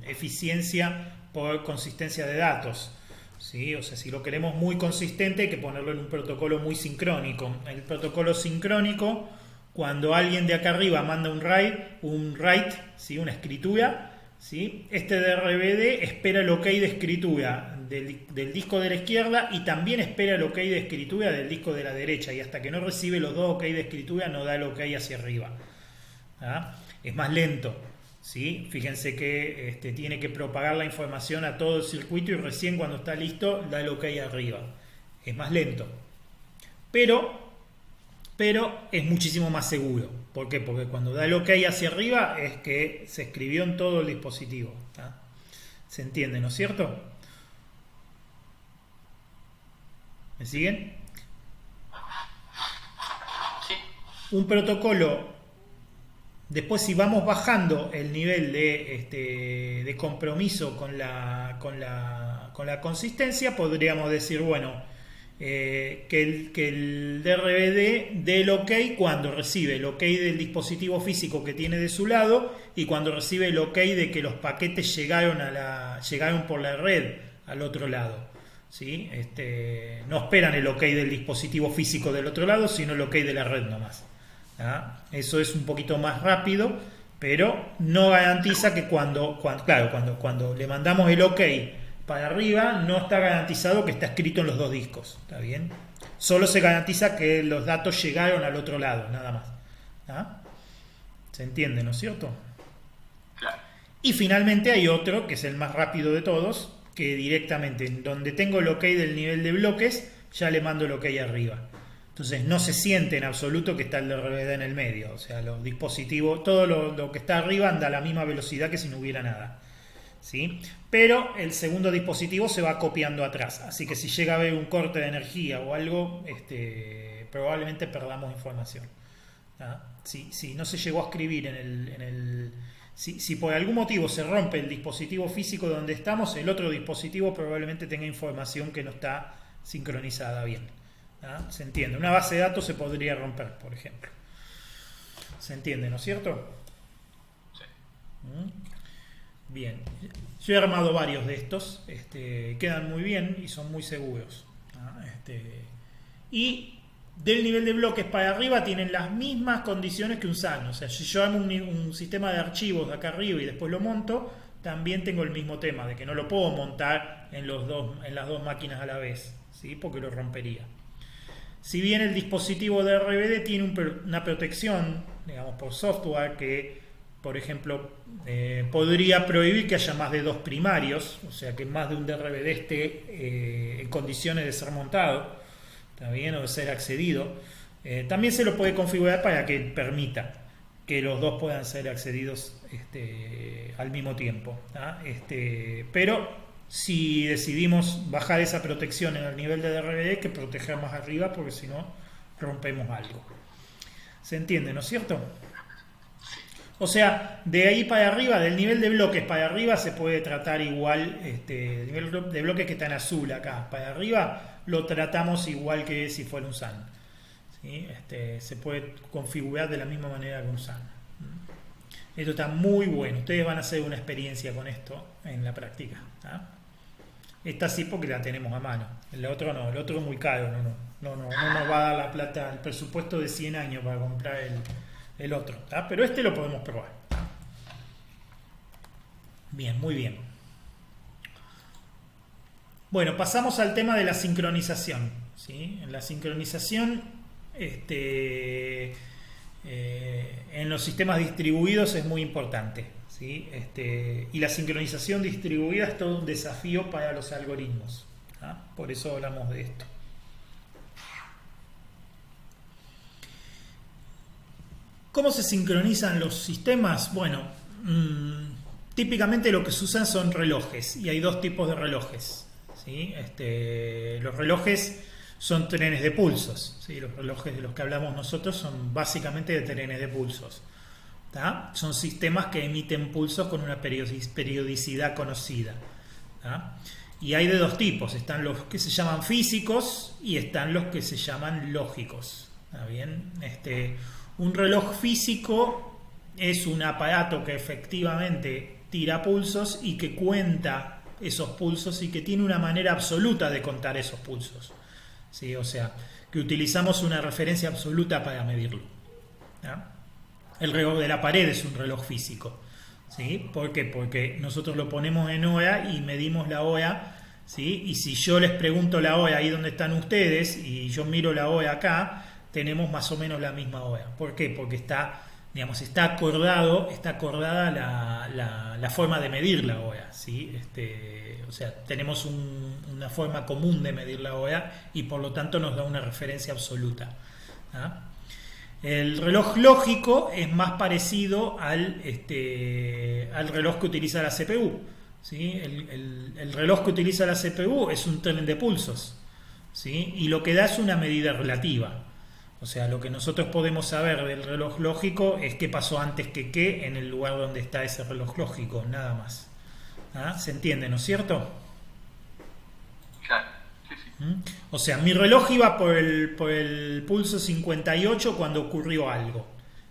eficiencia por consistencia de datos, ¿sí? O sea, si lo queremos muy consistente hay que ponerlo en un protocolo muy sincrónico. El protocolo sincrónico, cuando alguien de acá arriba manda un write, ¿sí? Una escritura, ¿sí? Este DRBD espera el OK de escritura del disco de la izquierda y también espera el OK de escritura del disco de la derecha, y hasta que no recibe los dos OK de escritura no da el OK hacia arriba. ¿Ah? Es más lento, ¿sí? Fíjense que tiene que propagar la información a todo el circuito y recién cuando está listo da el OK arriba. Es más lento, pero es muchísimo más seguro. ¿Por qué? Porque cuando da el OK hacia arriba es que se escribió en todo el dispositivo. ¿Ah? ¿Se entiende, no es cierto? ¿Me siguen? Sí. Un protocolo, después si vamos bajando el nivel de compromiso con la consistencia, podríamos decir, bueno, que el DRBD dé el OK cuando recibe el OK del dispositivo físico que tiene de su lado y cuando recibe el OK de que los paquetes llegaron por la red al otro lado. ¿Sí? No esperan el OK del dispositivo físico del otro lado, sino el OK de la red nomás. ¿Ah? Eso es un poquito más rápido, pero no garantiza que cuando le mandamos el OK para arriba, no está garantizado que está escrito en los dos discos. ¿Está bien? Solo se garantiza que los datos llegaron al otro lado, nada más. ¿Ah? ¿Se entiende, no es cierto? Claro. Y finalmente hay otro, que es el más rápido de todos, que directamente, donde tengo el OK del nivel de bloques, ya le mando el OK arriba. Entonces no se siente en absoluto que está el DRBD en el medio. O sea, los dispositivos, todo lo que está arriba anda a la misma velocidad que si no hubiera nada, ¿sí? Pero el segundo dispositivo se va copiando atrás. Así que si llega a haber un corte de energía o algo, probablemente perdamos información. ¿Ah? Si no se llegó a escribir si por algún motivo se rompe el dispositivo físico donde estamos, el otro dispositivo probablemente tenga información que no está sincronizada bien. ¿Ah? ¿Se entiende? Una base de datos se podría romper, por ejemplo. ¿Se entiende, no es cierto? Sí. Bien. Yo he armado varios de estos. Quedan muy bien y son muy seguros. ¿Ah? Y del nivel de bloques para arriba tienen las mismas condiciones que un SAN. O sea, si yo armo un sistema de archivos de acá arriba y después lo monto, también tengo el mismo tema de que no lo puedo montar en las dos máquinas a la vez, ¿sí? Porque lo rompería. Si bien el dispositivo de RBD tiene una protección, digamos, por software que, por ejemplo, podría prohibir que haya más de dos primarios, o sea, que más de un DRBD esté en condiciones de ser montado, ¿está bien? O de ser accedido. También se lo puede configurar para que permita que los dos puedan ser accedidos al mismo tiempo. ¿Ah? Pero si decidimos bajar esa protección en el nivel de DRBD, hay que proteger más arriba porque si no rompemos algo. ¿Se entiende, no es cierto? O sea, de ahí para arriba, del nivel de bloques para arriba se puede tratar igual, el nivel de bloques que está en azul acá, para arriba lo tratamos igual que si fuera un SAN. ¿Sí? Se puede configurar de la misma manera que un SAN. Esto está muy bueno, ustedes van a hacer una experiencia con esto en la práctica. Esta sí porque la tenemos a mano, el otro no, el otro es muy caro, no nos va a dar la plata, el presupuesto de 100 años para comprar el otro, pero este lo podemos probar. Bien, muy bien. Bueno, pasamos al tema de la sincronización, ¿sí? En la sincronización, en los sistemas distribuidos es muy importante, ¿sí? Y la sincronización distribuida es todo un desafío para los algoritmos, por eso hablamos de esto. ¿Cómo se sincronizan los sistemas? Bueno, típicamente lo que se usan son relojes, y hay dos tipos de relojes, ¿sí? Los relojes son trenes de pulsos, ¿sí? Los relojes de los que hablamos nosotros son básicamente de trenes de pulsos. Son sistemas que emiten pulsos con una periodicidad conocida. Y hay de dos tipos, están los que se llaman físicos y están los que se llaman lógicos. ¿Está bien? Un reloj físico es un aparato que efectivamente tira pulsos y que cuenta esos pulsos y que tiene una manera absoluta de contar esos pulsos, ¿sí? O sea, que utilizamos una referencia absoluta para medirlo. El reloj de la pared es un reloj físico, ¿sí? ¿Por qué? Porque nosotros lo ponemos en hora y medimos la hora, ¿sí? Y si yo les pregunto la hora ahí donde están ustedes y yo miro la hora acá, tenemos más o menos la misma hora. ¿Por qué? Porque está acordada la forma de medir la hora, ¿sí? O sea, tenemos una forma común de medir la hora y por lo tanto nos da una referencia absoluta. El reloj lógico es más parecido al reloj que utiliza la CPU, ¿sí? El reloj que utiliza la CPU es un tren de pulsos, ¿sí? Y lo que da es una medida relativa. O sea, lo que nosotros podemos saber del reloj lógico es qué pasó antes que qué en el lugar donde está ese reloj lógico, nada más. ¿Se entiende, no es cierto? Claro, sí, sí. O sea, mi reloj iba por el pulso 58 cuando ocurrió algo,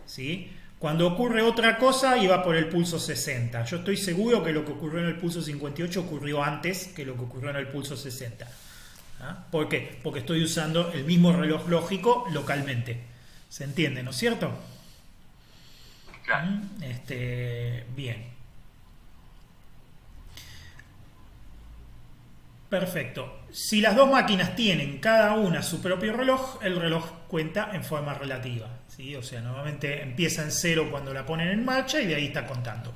¿sí? Cuando ocurre otra cosa iba por el pulso 60. Yo estoy seguro que lo que ocurrió en el pulso 58 ocurrió antes que lo que ocurrió en el pulso 60. ¿Por qué? Porque estoy usando el mismo reloj lógico localmente. ¿Se entiende, no es cierto? Claro. Bien. Perfecto. Si las dos máquinas tienen cada una su propio reloj, el reloj cuenta en forma relativa, ¿sí? O sea, normalmente empieza en 0 cuando la ponen en marcha y de ahí está contando,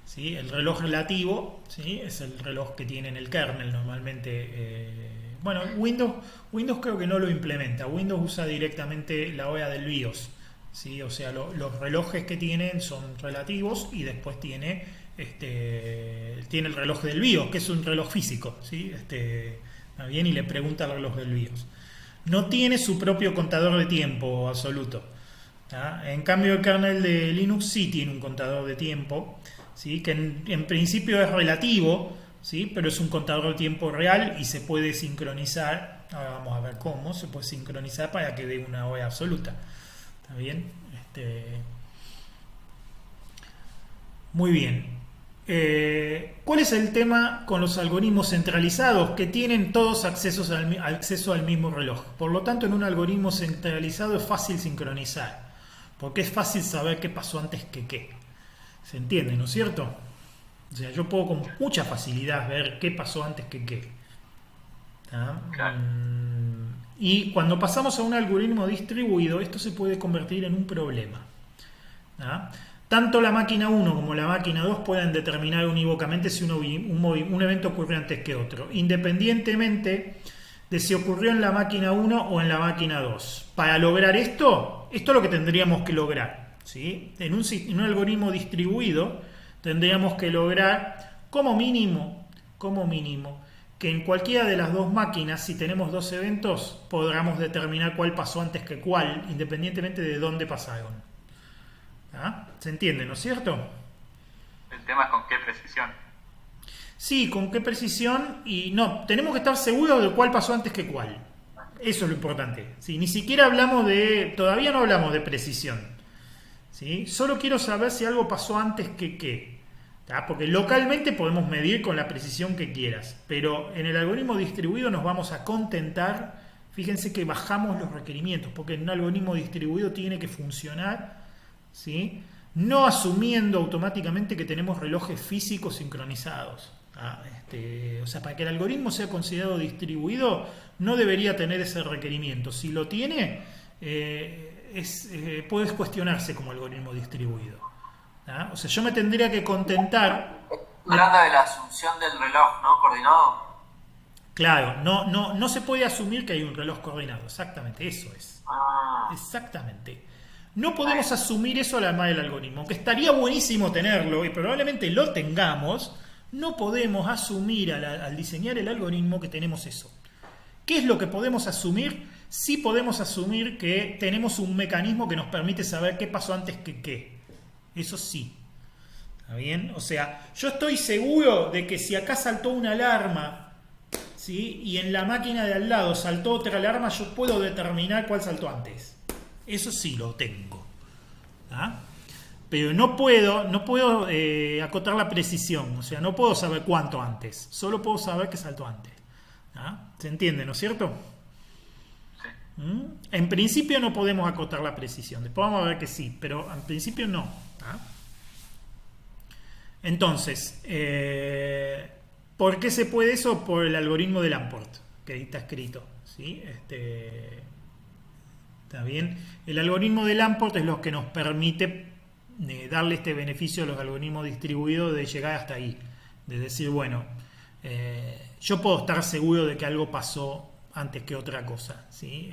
¿sí? El reloj relativo, ¿sí? Es el reloj que tiene en el kernel normalmente. Bueno, Windows creo que no lo implementa. Windows usa directamente la hora del BIOS, ¿sí? O sea, los relojes que tienen son relativos y después tiene el reloj del BIOS, que es un reloj físico, ¿sí? ¿Está bien? Y le pregunta al reloj del BIOS. No tiene su propio contador de tiempo absoluto. En cambio, el kernel de Linux sí tiene un contador de tiempo, ¿sí? Que en principio es relativo, ¿sí? Pero es un contador de tiempo real y se puede sincronizar. Ahora vamos a ver cómo se puede sincronizar para que dé una hora absoluta. ¿Está bien? Muy bien. ¿Cuál es el tema con los algoritmos centralizados? Que tienen todos acceso al mismo reloj. Por lo tanto, en un algoritmo centralizado es fácil sincronizar, porque es fácil saber qué pasó antes que qué. ¿Se entiende, no es cierto? O sea, yo puedo con mucha facilidad ver qué pasó antes que qué. Claro. Y cuando pasamos a un algoritmo distribuido, esto se puede convertir en un problema. Tanto la máquina 1 como la máquina 2 pueden determinar unívocamente si un evento ocurrió antes que otro, independientemente de si ocurrió en la máquina 1 o en la máquina 2. Para lograr esto es lo que tendríamos que lograr, ¿sí? En un algoritmo distribuido tendríamos que lograr como mínimo que en cualquiera de las dos máquinas, si tenemos dos eventos, podamos determinar cuál pasó antes que cuál, independientemente de dónde pasaron. ¿Se entiende, no es cierto? El tema es con qué precisión. Sí, con qué precisión. Y no, tenemos que estar seguros de cuál pasó antes que cuál. Eso es lo importante. ¿Sí? Ni siquiera todavía no hablamos de precisión. ¿Sí? Solo quiero saber si algo pasó antes que qué. Porque localmente podemos medir con la precisión que quieras, pero en el algoritmo distribuido nos vamos a contentar. Fíjense que bajamos los requerimientos, porque en un algoritmo distribuido tiene que funcionar, ¿sí? No asumiendo automáticamente que tenemos relojes físicos sincronizados. O sea, para que el algoritmo sea considerado distribuido, no debería tener ese requerimiento. Si lo tiene, puede cuestionarse como algoritmo distribuido. O sea, yo me tendría que contentar. Hablando de la asunción del reloj, ¿no? Coordinado. Claro, no se puede asumir que hay un reloj coordinado. Exactamente, eso es. Exactamente. No podemos asumir eso a la más del algoritmo, aunque estaría buenísimo tenerlo y probablemente lo tengamos. No podemos asumir al diseñar el algoritmo que tenemos eso. ¿Qué es lo que podemos asumir? Sí podemos asumir que tenemos un mecanismo que nos permite saber qué pasó antes que qué. Eso sí. ¿Está bien? O sea, yo estoy seguro de que si acá saltó una alarma, ¿sí? Y en la máquina de al lado saltó otra alarma, yo puedo determinar cuál saltó antes. Eso sí lo tengo. Pero no puedo acotar la precisión. O sea, no puedo saber cuánto antes. Solo puedo saber que saltó antes. ¿Se entiende, no es cierto? En principio no podemos acotar la precisión. Después vamos a ver que sí, pero en principio no. Entonces, ¿por qué se puede eso? Por el algoritmo de Lamport, que ahí está escrito, ¿sí? ¿Está bien? El algoritmo de Lamport es lo que nos permite darle este beneficio a los algoritmos distribuidos de llegar hasta ahí. De decir, bueno, yo puedo estar seguro de que algo pasó antes que otra cosa, ¿sí?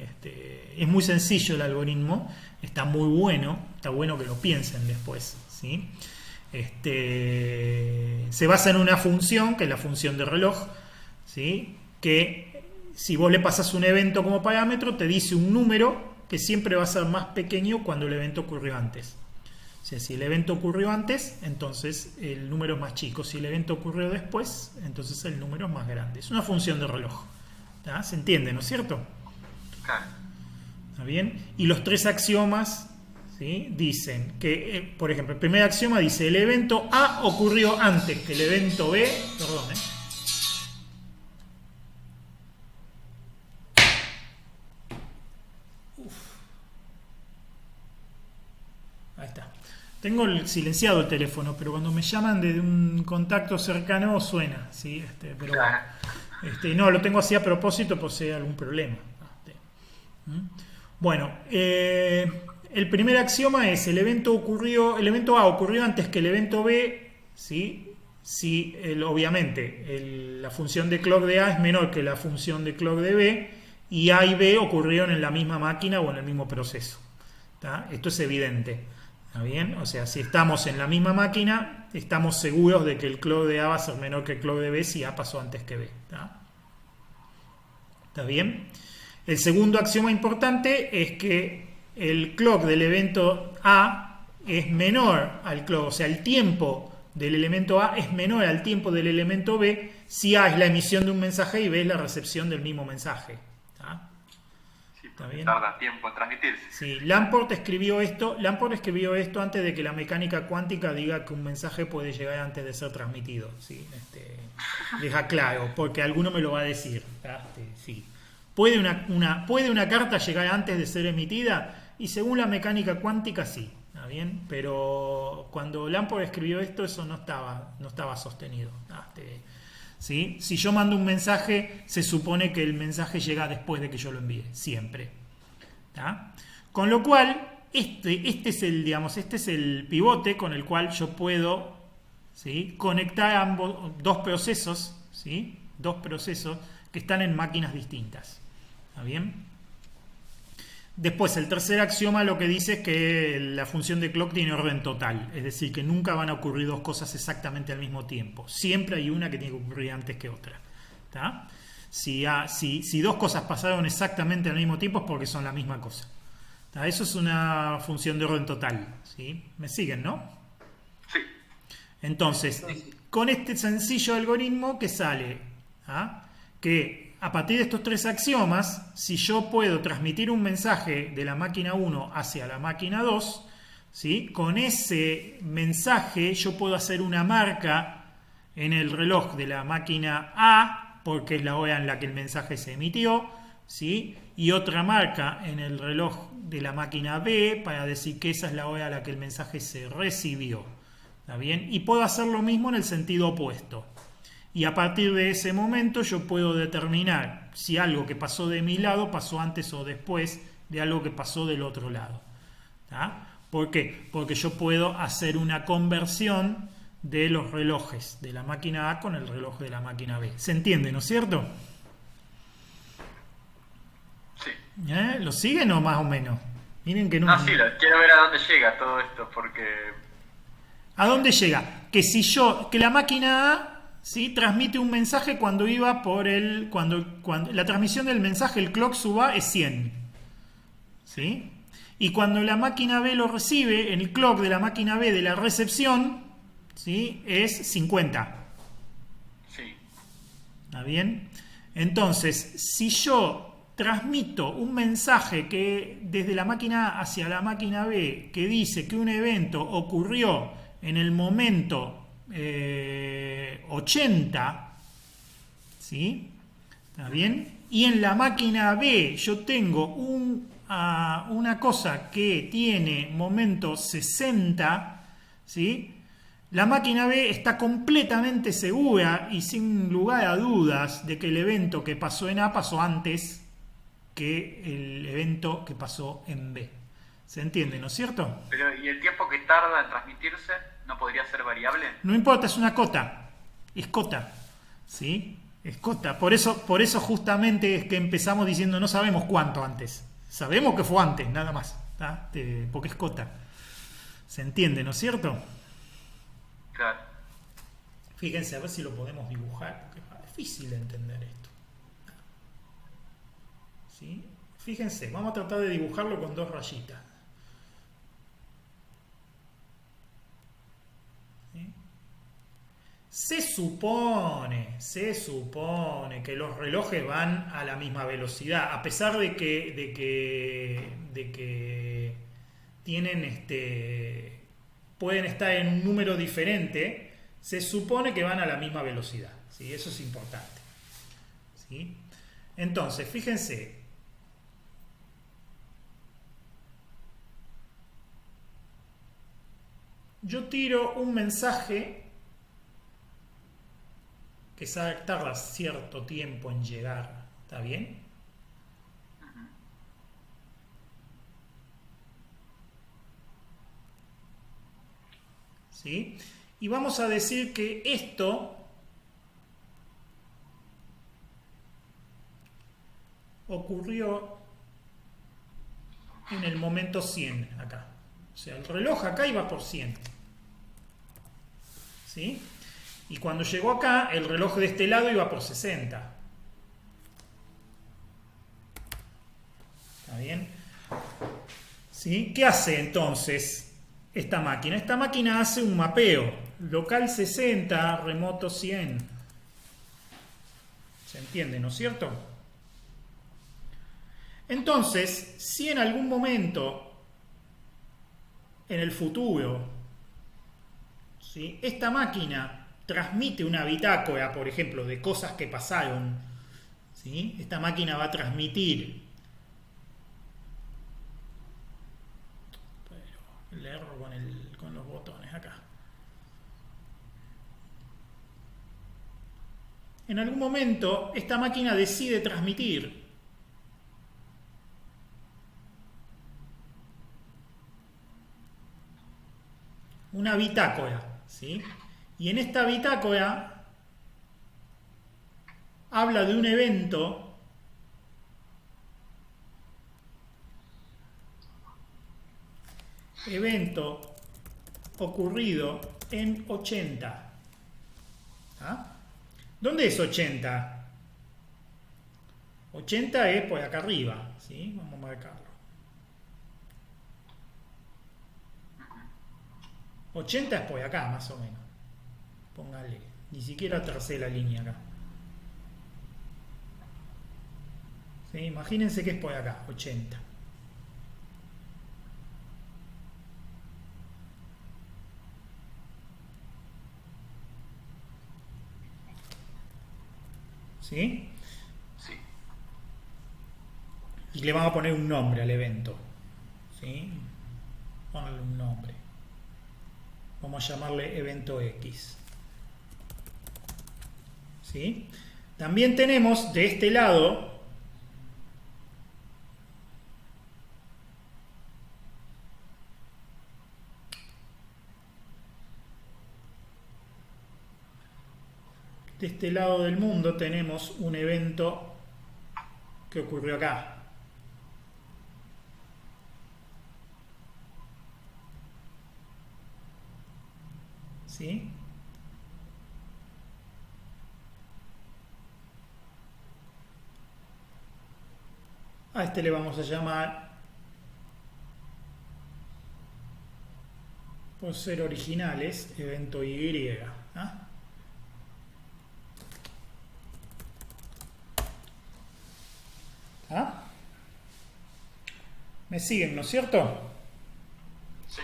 Es muy sencillo el algoritmo, está muy bueno, está bueno que lo piensen después, ¿sí? Se basa en una función, que es la función de reloj, ¿sí? Que si vos le pasas un evento como parámetro, te dice un número que siempre va a ser más pequeño cuando el evento ocurrió antes. O sea, si el evento ocurrió antes, entonces el número es más chico. Si el evento ocurrió después, entonces el número es más grande. Es una función de reloj. ¿Se entiende, no es cierto? Claro. ¿Está bien? Y los tres axiomas, ¿sí? Dicen que, por ejemplo, el primer axioma dice: el evento A ocurrió antes que el evento B. Perdón, Ahí está. Tengo silenciado el teléfono, pero cuando me llaman de un contacto cercano suena, ¿sí? Pero Claro. no, lo tengo así a propósito por si hay algún problema. Bueno, el primer axioma es: el evento A ocurrió antes que el evento B, ¿sí? Si obviamente la función de clock de A es menor que la función de clock de B, y A y B ocurrieron en la misma máquina o en el mismo proceso. ¿Tá? Esto es evidente. ¿Está bien? O sea, si estamos en la misma máquina, estamos seguros de que el clock de A va a ser menor que el clock de B si A pasó antes que B. ¿Está bien? El segundo axioma importante es que el clock del evento A es menor al clock, o sea, el tiempo del elemento A es menor al tiempo del elemento B si A es la emisión de un mensaje y B es la recepción del mismo mensaje. Sí, bien. tarda tiempo en transmitirse. Sí, Lamport escribió esto antes de que la mecánica cuántica diga que un mensaje puede llegar antes de ser transmitido. ¿Sí? Deja claro, porque alguno me lo va a decir. Sí. ¿Puede una carta llegar antes de ser emitida? Y según la mecánica cuántica, sí. ¿Está bien? Pero cuando Lamport escribió esto, eso no estaba sostenido. ¿Sí? Si yo mando un mensaje, se supone que el mensaje llega después de que yo lo envíe, siempre. ¿Tá? Con lo cual, este es el pivote con el cual yo puedo, ¿sí? Conectar dos procesos, ¿sí? Dos procesos que están en máquinas distintas. ¿Está bien? Después, el tercer axioma lo que dice es que la función de clock tiene orden total, es decir, que nunca van a ocurrir dos cosas exactamente al mismo tiempo. Siempre hay una que tiene que ocurrir antes que otra. ¿Tá? Si dos cosas pasaron exactamente al mismo tiempo es porque son la misma cosa. Eso es una función de orden total, ¿sí? ¿Me siguen, no? Sí. Entonces, con este sencillo algoritmo que sale, que a partir de estos tres axiomas, si yo puedo transmitir un mensaje de la máquina 1 hacia la máquina 2, ¿sí? Con ese mensaje yo puedo hacer una marca en el reloj de la máquina A, porque es la hora en la que el mensaje se emitió, ¿sí? Y otra marca en el reloj de la máquina B para decir que esa es la hora a la que el mensaje se recibió. ¿Está bien? Y puedo hacer lo mismo en el sentido opuesto. Y a partir de ese momento yo puedo determinar si algo que pasó de mi lado pasó antes o después de algo que pasó del otro lado. ¿Está? ¿Por qué? Porque yo puedo hacer una conversión de los relojes de la máquina A con el reloj de la máquina B. ¿Se entiende, no es cierto? Sí. ¿Lo siguen o más o menos? Miren que no. No, sí, quiero ver a dónde llega todo esto, porque... ¿A dónde llega? Que la máquina A, ¿sí?, transmite un mensaje cuando iba por el... Cuando la transmisión del mensaje, el clock suba es 100. ¿Sí? Y cuando la máquina B lo recibe, el clock de la máquina B de la recepción, ¿sí?, es 50. Sí. ¿Está bien? Entonces, si yo transmito un mensaje que desde la máquina A hacia la máquina B que dice que un evento ocurrió en el momento 80, ¿sí? ¿Está bien? Y en la máquina B yo tengo una cosa que tiene momento 60, ¿sí? La máquina B está completamente segura y sin lugar a dudas de que el evento que pasó en A pasó antes que el evento que pasó en B. ¿Se entiende, no es cierto? Pero, ¿y el tiempo que tarda en transmitirse no podría ser variable? No importa, es una cota. Es cota. ¿Sí? Es cota. Por eso justamente es que empezamos diciendo no sabemos cuánto antes. Sabemos que fue antes, nada más. Porque es cota. ¿Se entiende, no es cierto? Claro. Fíjense a ver si lo podemos dibujar, porque es difícil de entender esto. ¿Sí? Fíjense, vamos a tratar de dibujarlo con dos rayitas. ¿Sí? Se supone que los relojes van a la misma velocidad, a pesar de que tienen pueden estar en un número diferente, se supone que van a la misma velocidad. ¿Sí? Eso es importante. ¿Sí? Entonces, fíjense. Yo tiro un mensaje que tarda cierto tiempo en llegar. ¿Está bien? ¿Sí? Y vamos a decir que esto ocurrió en el momento 100 acá. O sea, el reloj acá iba por 100. ¿Sí? Y cuando llegó acá, el reloj de este lado iba por 60. ¿Está bien? ¿Sí? ¿Qué hace entonces esta máquina? Esta máquina hace un mapeo. Local 60, remoto 100. ¿Se entiende, no es cierto? Entonces, si en algún momento en el futuro, ¿sí?, esta máquina transmite una bitácora, por ejemplo, de cosas que pasaron, ¿sí?, esta máquina va a transmitir, pero le erro con los botones acá. En algún momento esta máquina decide transmitir una bitácora, ¿sí? Y en esta bitácora habla de un evento ocurrido en 80. ¿Dónde es 80? 80 es por acá arriba, ¿sí? Vamos a marcarlo. 80 es por acá, más o menos. Póngale. Ni siquiera tracé la línea acá. ¿Sí? Imagínense que es por acá, 80. ¿Sí? Sí. Y le vamos a poner un nombre al evento. ¿Sí? Ponle un nombre. Vamos a llamarle evento X. ¿Sí? También tenemos de este lado del mundo tenemos un evento que ocurrió acá. ¿Sí? A este le vamos a llamar, por ser originales, evento Y. ¿Ah? ¿Ah? ¿Me siguen, no es cierto? Sí.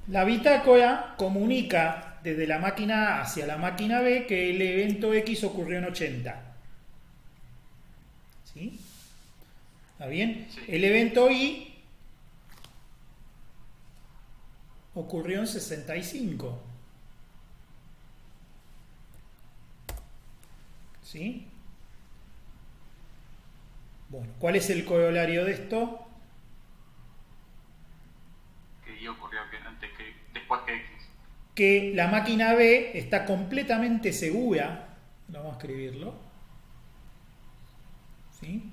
La bitácora comunica desde la máquina A hacia la máquina B que el evento X ocurrió en 80. ¿Sí? ¿Está bien? Sí. El evento Y ocurrió en 65. ¿Sí? Bueno, ¿cuál es el corolario de esto? Que Y ocurrió después que X. Que la máquina B está completamente segura, vamos a escribirlo, ¿sí?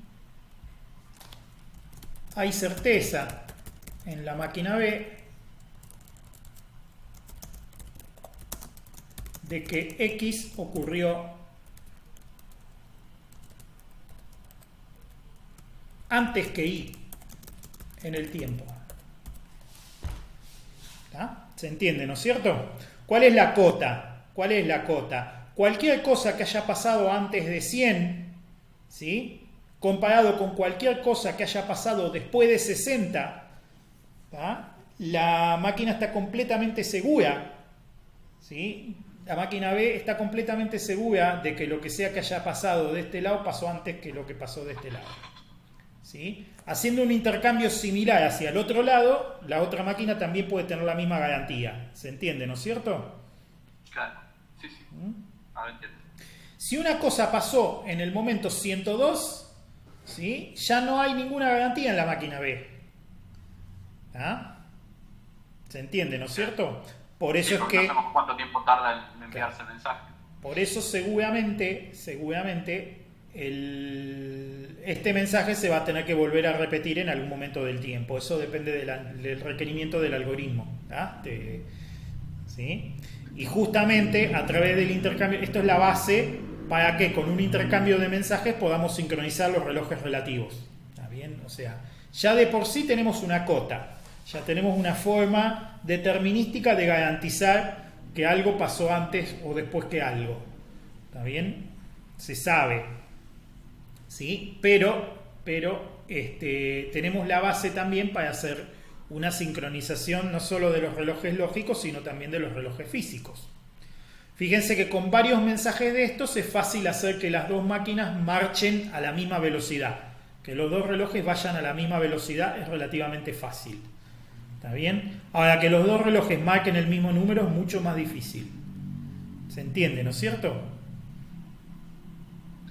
Hay certeza en la máquina B de que X ocurrió antes que Y en el tiempo. ¿Está? ¿Se entiende, no es cierto? ¿Cuál es la cota? ¿Cuál es la cota? Cualquier cosa que haya pasado antes de 100, ¿sí? Comparado con cualquier cosa que haya pasado después de 60, ¿tá? La máquina está completamente segura, ¿sí? La máquina B está completamente segura de que lo que sea que haya pasado de este lado pasó antes que lo que pasó de este lado. ¿Sí? Haciendo un intercambio similar hacia el otro lado, la otra máquina también puede tener la misma garantía. ¿Se entiende, no es cierto? Claro, sí, sí. Ahora entiendo. Si una cosa pasó en el momento 102, ¿sí? Ya no hay ninguna garantía en la máquina B. ¿Ah? ¿Se entiende, no es cierto? Por eso es que... No sabemos cuánto tiempo tarda en enviarse el mensaje. Por eso seguramente este mensaje se va a tener que volver a repetir en algún momento del tiempo. Eso depende del requerimiento del algoritmo. ¿Sí? Y justamente a través del intercambio, esto es la base para que con un intercambio de mensajes podamos sincronizar los relojes relativos. ¿Está bien? O sea, ya de por sí tenemos una cota, ya tenemos una forma determinística de garantizar que algo pasó antes o después que algo. ¿Está bien? Se sabe. ¿Sí? Pero tenemos la base también para hacer una sincronización no solo de los relojes lógicos, sino también de los relojes físicos. Fíjense que con varios mensajes de estos es fácil hacer que las dos máquinas marchen a la misma velocidad. Que los dos relojes vayan a la misma velocidad es relativamente fácil. ¿Está bien? Ahora, que los dos relojes marquen el mismo número es mucho más difícil. ¿Se entiende, no es cierto?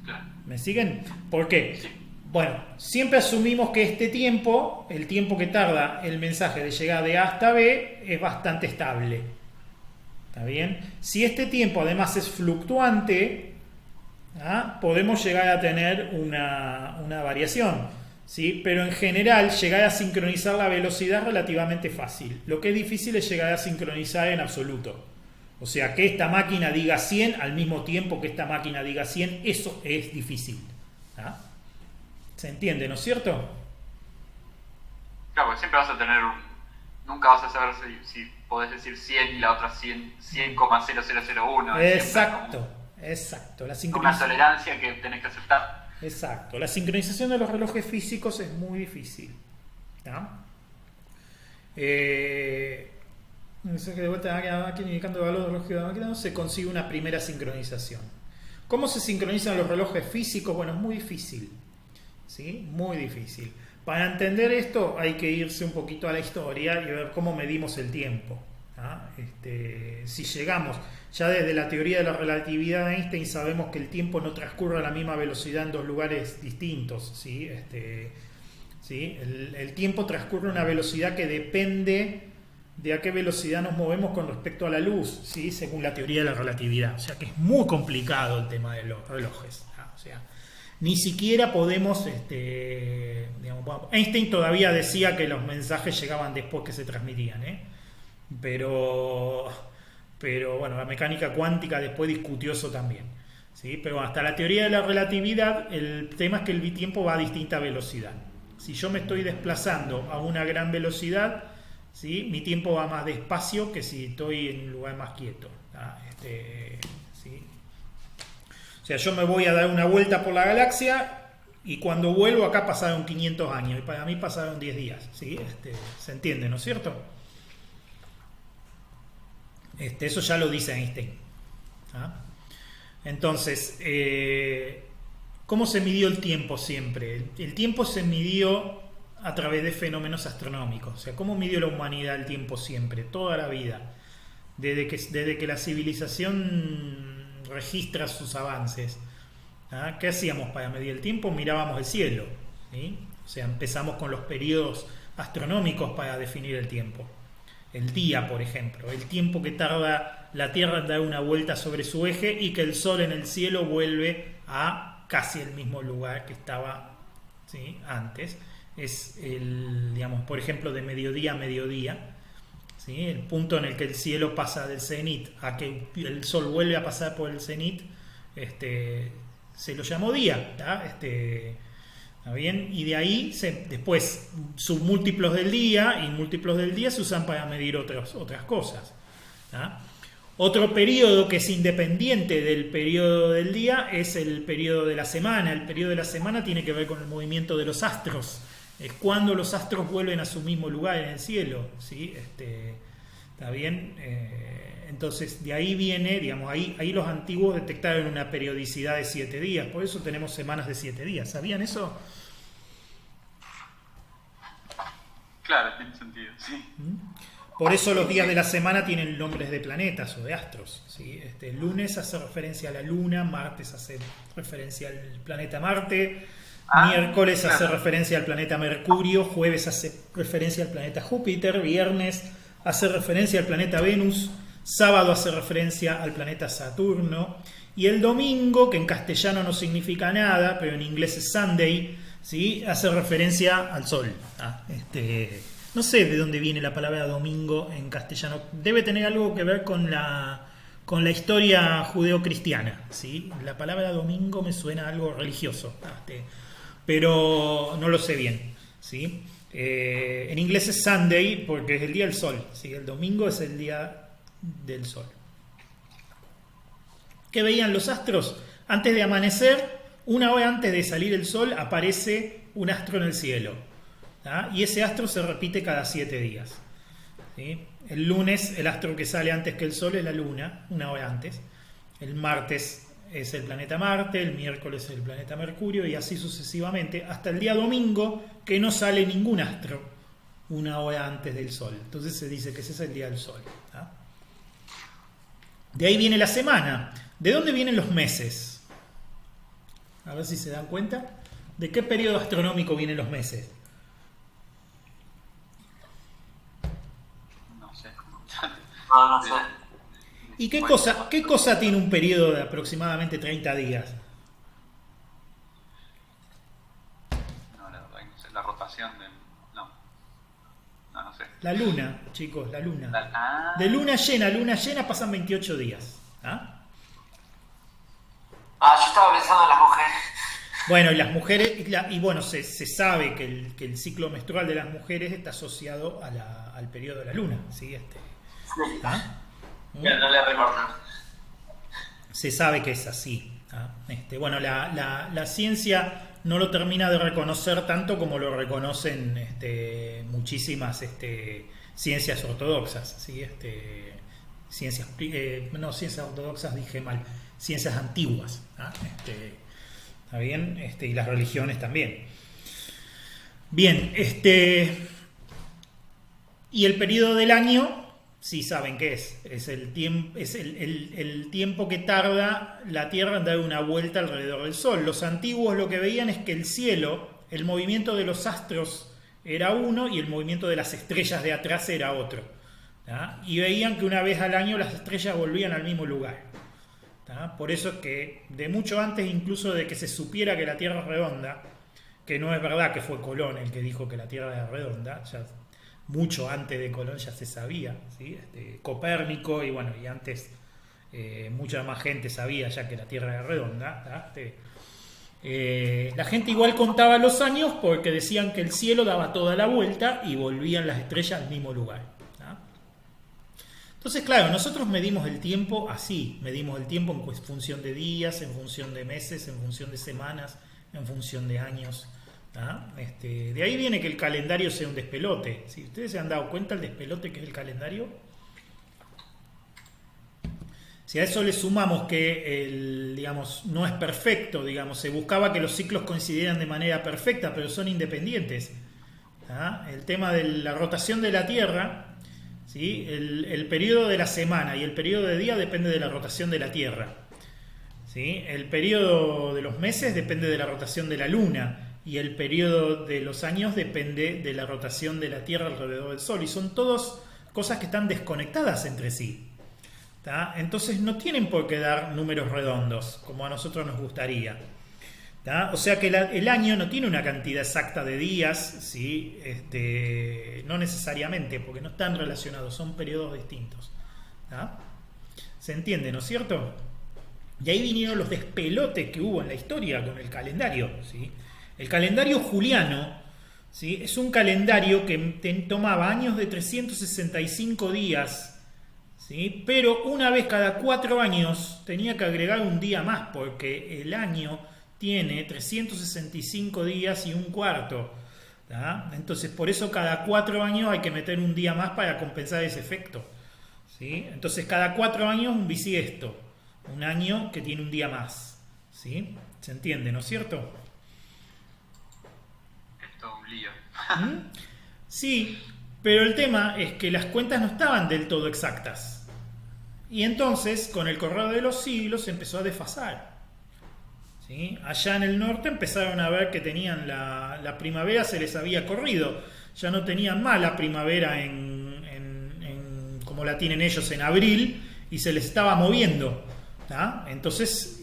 Claro. ¿Me siguen? ¿Por qué? Sí. Bueno, siempre asumimos que este tiempo, el tiempo que tarda el mensaje de llegar de A hasta B, es bastante estable. ¿Está bien? Si este tiempo además es fluctuante, podemos llegar a tener una variación, ¿sí? Pero en general llegar a sincronizar la velocidad es relativamente fácil. Lo que es difícil es llegar a sincronizar en absoluto. O sea, que esta máquina diga 100 al mismo tiempo que esta máquina diga 100, eso es difícil. ¿Se entiende, no es cierto? Claro, porque siempre vas a tener nunca vas a saber si podés decir 100 y la otra 100,0001. Exacto. Una tolerancia que tenés que aceptar. Exacto. La sincronización de los relojes físicos es muy difícil. ¿No? Mensaje de vuelta a la máquina indicando el valor del reloj de la máquina, se consigue una primera sincronización. ¿Cómo se sincronizan los relojes físicos? Bueno, es muy difícil. ¿Sí? Muy difícil. Para entender esto hay que irse un poquito a la historia y ver cómo medimos el tiempo. ¿Ah? Si llegamos, ya desde la teoría de la relatividad de Einstein sabemos que el tiempo no transcurre a la misma velocidad en dos lugares distintos. ¿Sí? ¿Sí? El tiempo transcurre a una velocidad que depende de a qué velocidad nos movemos con respecto a la luz, ¿sí? Según la teoría de la relatividad. O sea que es muy complicado el tema de los relojes. O sea, ni siquiera podemos, Einstein todavía decía que los mensajes llegaban después que se transmitían, pero bueno, la mecánica cuántica después discutió eso también, ¿sí? Pero hasta la teoría de la relatividad, el tema es que el tiempo va a distinta velocidad. Si yo me estoy desplazando a una gran velocidad, ¿sí? Mi tiempo va más despacio que si estoy en un lugar más quieto. ¿Sí? O sea, yo me voy a dar una vuelta por la galaxia y cuando vuelvo acá pasaron 500 años y para mí pasaron 10 días. ¿Sí? ¿Se entiende, no es cierto? Eso ya lo dice Einstein. ¿Ah? Entonces, ¿cómo se midió el tiempo siempre? El tiempo se midió a través de fenómenos astronómicos. O sea, ¿cómo midió la humanidad el tiempo siempre? Toda la vida. Desde que la civilización registra sus avances. ¿Ah? ¿Qué hacíamos para medir el tiempo? Mirábamos el cielo. ¿Sí? O sea, empezamos con los periodos astronómicos para definir el tiempo. El día, por ejemplo. El tiempo que tarda la Tierra en dar una vuelta sobre su eje y que el Sol en el cielo vuelve a casi el mismo lugar que estaba, ¿sí? Antes. Es por ejemplo, de mediodía a mediodía, ¿sí? El punto en el que el cielo pasa del cenit a que el sol vuelve a pasar por el cenit, se lo llamó día, ¿está bien? Y de ahí después submúltiplos del día y múltiplos del día se usan para medir otras cosas. ¿Tá? Otro periodo que es independiente del periodo del día es el periodo de la semana. El periodo de la semana tiene que ver con el movimiento de los astros. Es cuando los astros vuelven a su mismo lugar en el cielo, ¿sí? ¿Está bien? Entonces, de ahí viene, digamos, ahí los antiguos detectaron una periodicidad de 7 días. Por eso tenemos semanas de 7 días. ¿Sabían eso? Claro, tiene sentido, sí. Por eso los días de la semana tienen nombres de planetas o de astros, ¿sí? Lunes hace referencia a la Luna, martes hace referencia al planeta Marte, miércoles hace referencia al planeta Mercurio, jueves hace referencia al planeta Júpiter, viernes hace referencia al planeta Venus, sábado hace referencia al planeta Saturno, y el domingo, que en castellano no significa nada, pero en inglés es Sunday, ¿sí? Hace referencia al sol. No sé de dónde viene la palabra domingo en castellano. Debe tener algo que ver con la historia judeocristiana, ¿sí? La palabra domingo me suena a algo religioso, pero no lo sé bien, ¿sí? En inglés es Sunday porque es el día del sol, ¿sí? El domingo es el día del sol. ¿Qué veían los astros? Antes de amanecer, una hora antes de salir el sol, aparece un astro en el cielo. ¿Ah? Y ese astro se repite cada 7 días. ¿Sí? El lunes, el astro que sale antes que el sol es la luna, una hora antes. El martes es el planeta Marte, el miércoles es el planeta Mercurio y así sucesivamente, hasta el día domingo que no sale ningún astro una hora antes del sol. Entonces se dice que ese es el día del sol. ¿Ah? De ahí viene la semana. ¿De dónde vienen los meses? A ver si se dan cuenta. ¿De qué periodo astronómico vienen los meses? No sé. ¿Y qué cosa tiene un periodo de aproximadamente 30 días? No, la rotación de... No sé. La luna, chicos, la luna. De luna llena pasan 28 días. Yo estaba pensando en las mujeres. Bueno, y las mujeres, y bueno, se sabe que el ciclo menstrual de las mujeres está asociado al periodo de la luna, ¿sí? ¿Ah? No le recuerdo. Se sabe que es así. ¿Ah? Bueno, la ciencia no lo termina de reconocer tanto como lo reconocen muchísimas ciencias ortodoxas, ¿sí? Ciencias ortodoxas dije mal, ciencias antiguas, ¿ah? ¿Está bien? Y las religiones también. Bien, y el periodo del año, sí saben qué es el tiempo que tarda la Tierra en dar una vuelta alrededor del Sol. Los antiguos lo que veían es que el cielo, el movimiento de los astros era uno y el movimiento de las estrellas de atrás era otro. ¿Tá? Y veían que una vez al año las estrellas volvían al mismo lugar. ¿Tá? Por eso es que de mucho antes incluso de que se supiera que la Tierra es redonda, que no es verdad que fue Colón el que dijo que la Tierra era redonda, ya mucho antes de Colón ya se sabía, ¿sí? Copérnico y bueno, y antes mucha más gente sabía ya que la Tierra era redonda. La gente igual contaba los años porque decían que el cielo daba toda la vuelta y volvían las estrellas al mismo lugar. ¿Tá? Entonces, claro, nosotros medimos el tiempo así, medimos el tiempo en función de días, en función de meses, en función de semanas, en función de años. ¿Ah? De ahí viene que el calendario sea un despelote. Si ustedes se han dado cuenta el despelote que es el calendario, si a eso le sumamos que digamos, no es perfecto, digamos, se buscaba que los ciclos coincidieran de manera perfecta, pero son independientes. ¿Ah? El tema de la rotación de la Tierra, ¿sí? El periodo de la semana y el periodo de día depende de la rotación de la Tierra. ¿Sí? El periodo de los meses depende de la rotación de la Luna. Y el periodo de los años depende de la rotación de la Tierra alrededor del Sol. Y son todas cosas que están desconectadas entre sí. ¿Tá? Entonces no tienen por qué dar números redondos, como a nosotros nos gustaría. ¿Tá? O sea que el año no tiene una cantidad exacta de días, ¿sí? No necesariamente, porque no están relacionados, son periodos distintos. ¿Tá? ¿Se entiende, no es cierto? Y ahí vinieron los despelotes que hubo en la historia con el calendario, ¿sí? El calendario juliano, ¿sí? Es un calendario que tomaba años de 365 días, ¿sí? Pero una vez cada 4 años tenía que agregar un día más porque el año tiene 365 días y un cuarto. ¿Tá? Entonces por eso cada 4 años hay que meter un día más para compensar ese efecto, ¿sí? Entonces cada 4 años un bisiesto, un año que tiene un día más, ¿sí? ¿Se entiende, no es cierto? Un lío. Sí, pero el tema es que las cuentas no estaban del todo exactas. Y entonces, con el correr de los siglos, se empezó a desfasar. ¿Sí? Allá en el norte empezaron a ver que tenían la primavera, se les había corrido. Ya no tenían más la primavera como la tienen ellos en abril, y se les estaba moviendo. ¿Tá? Entonces,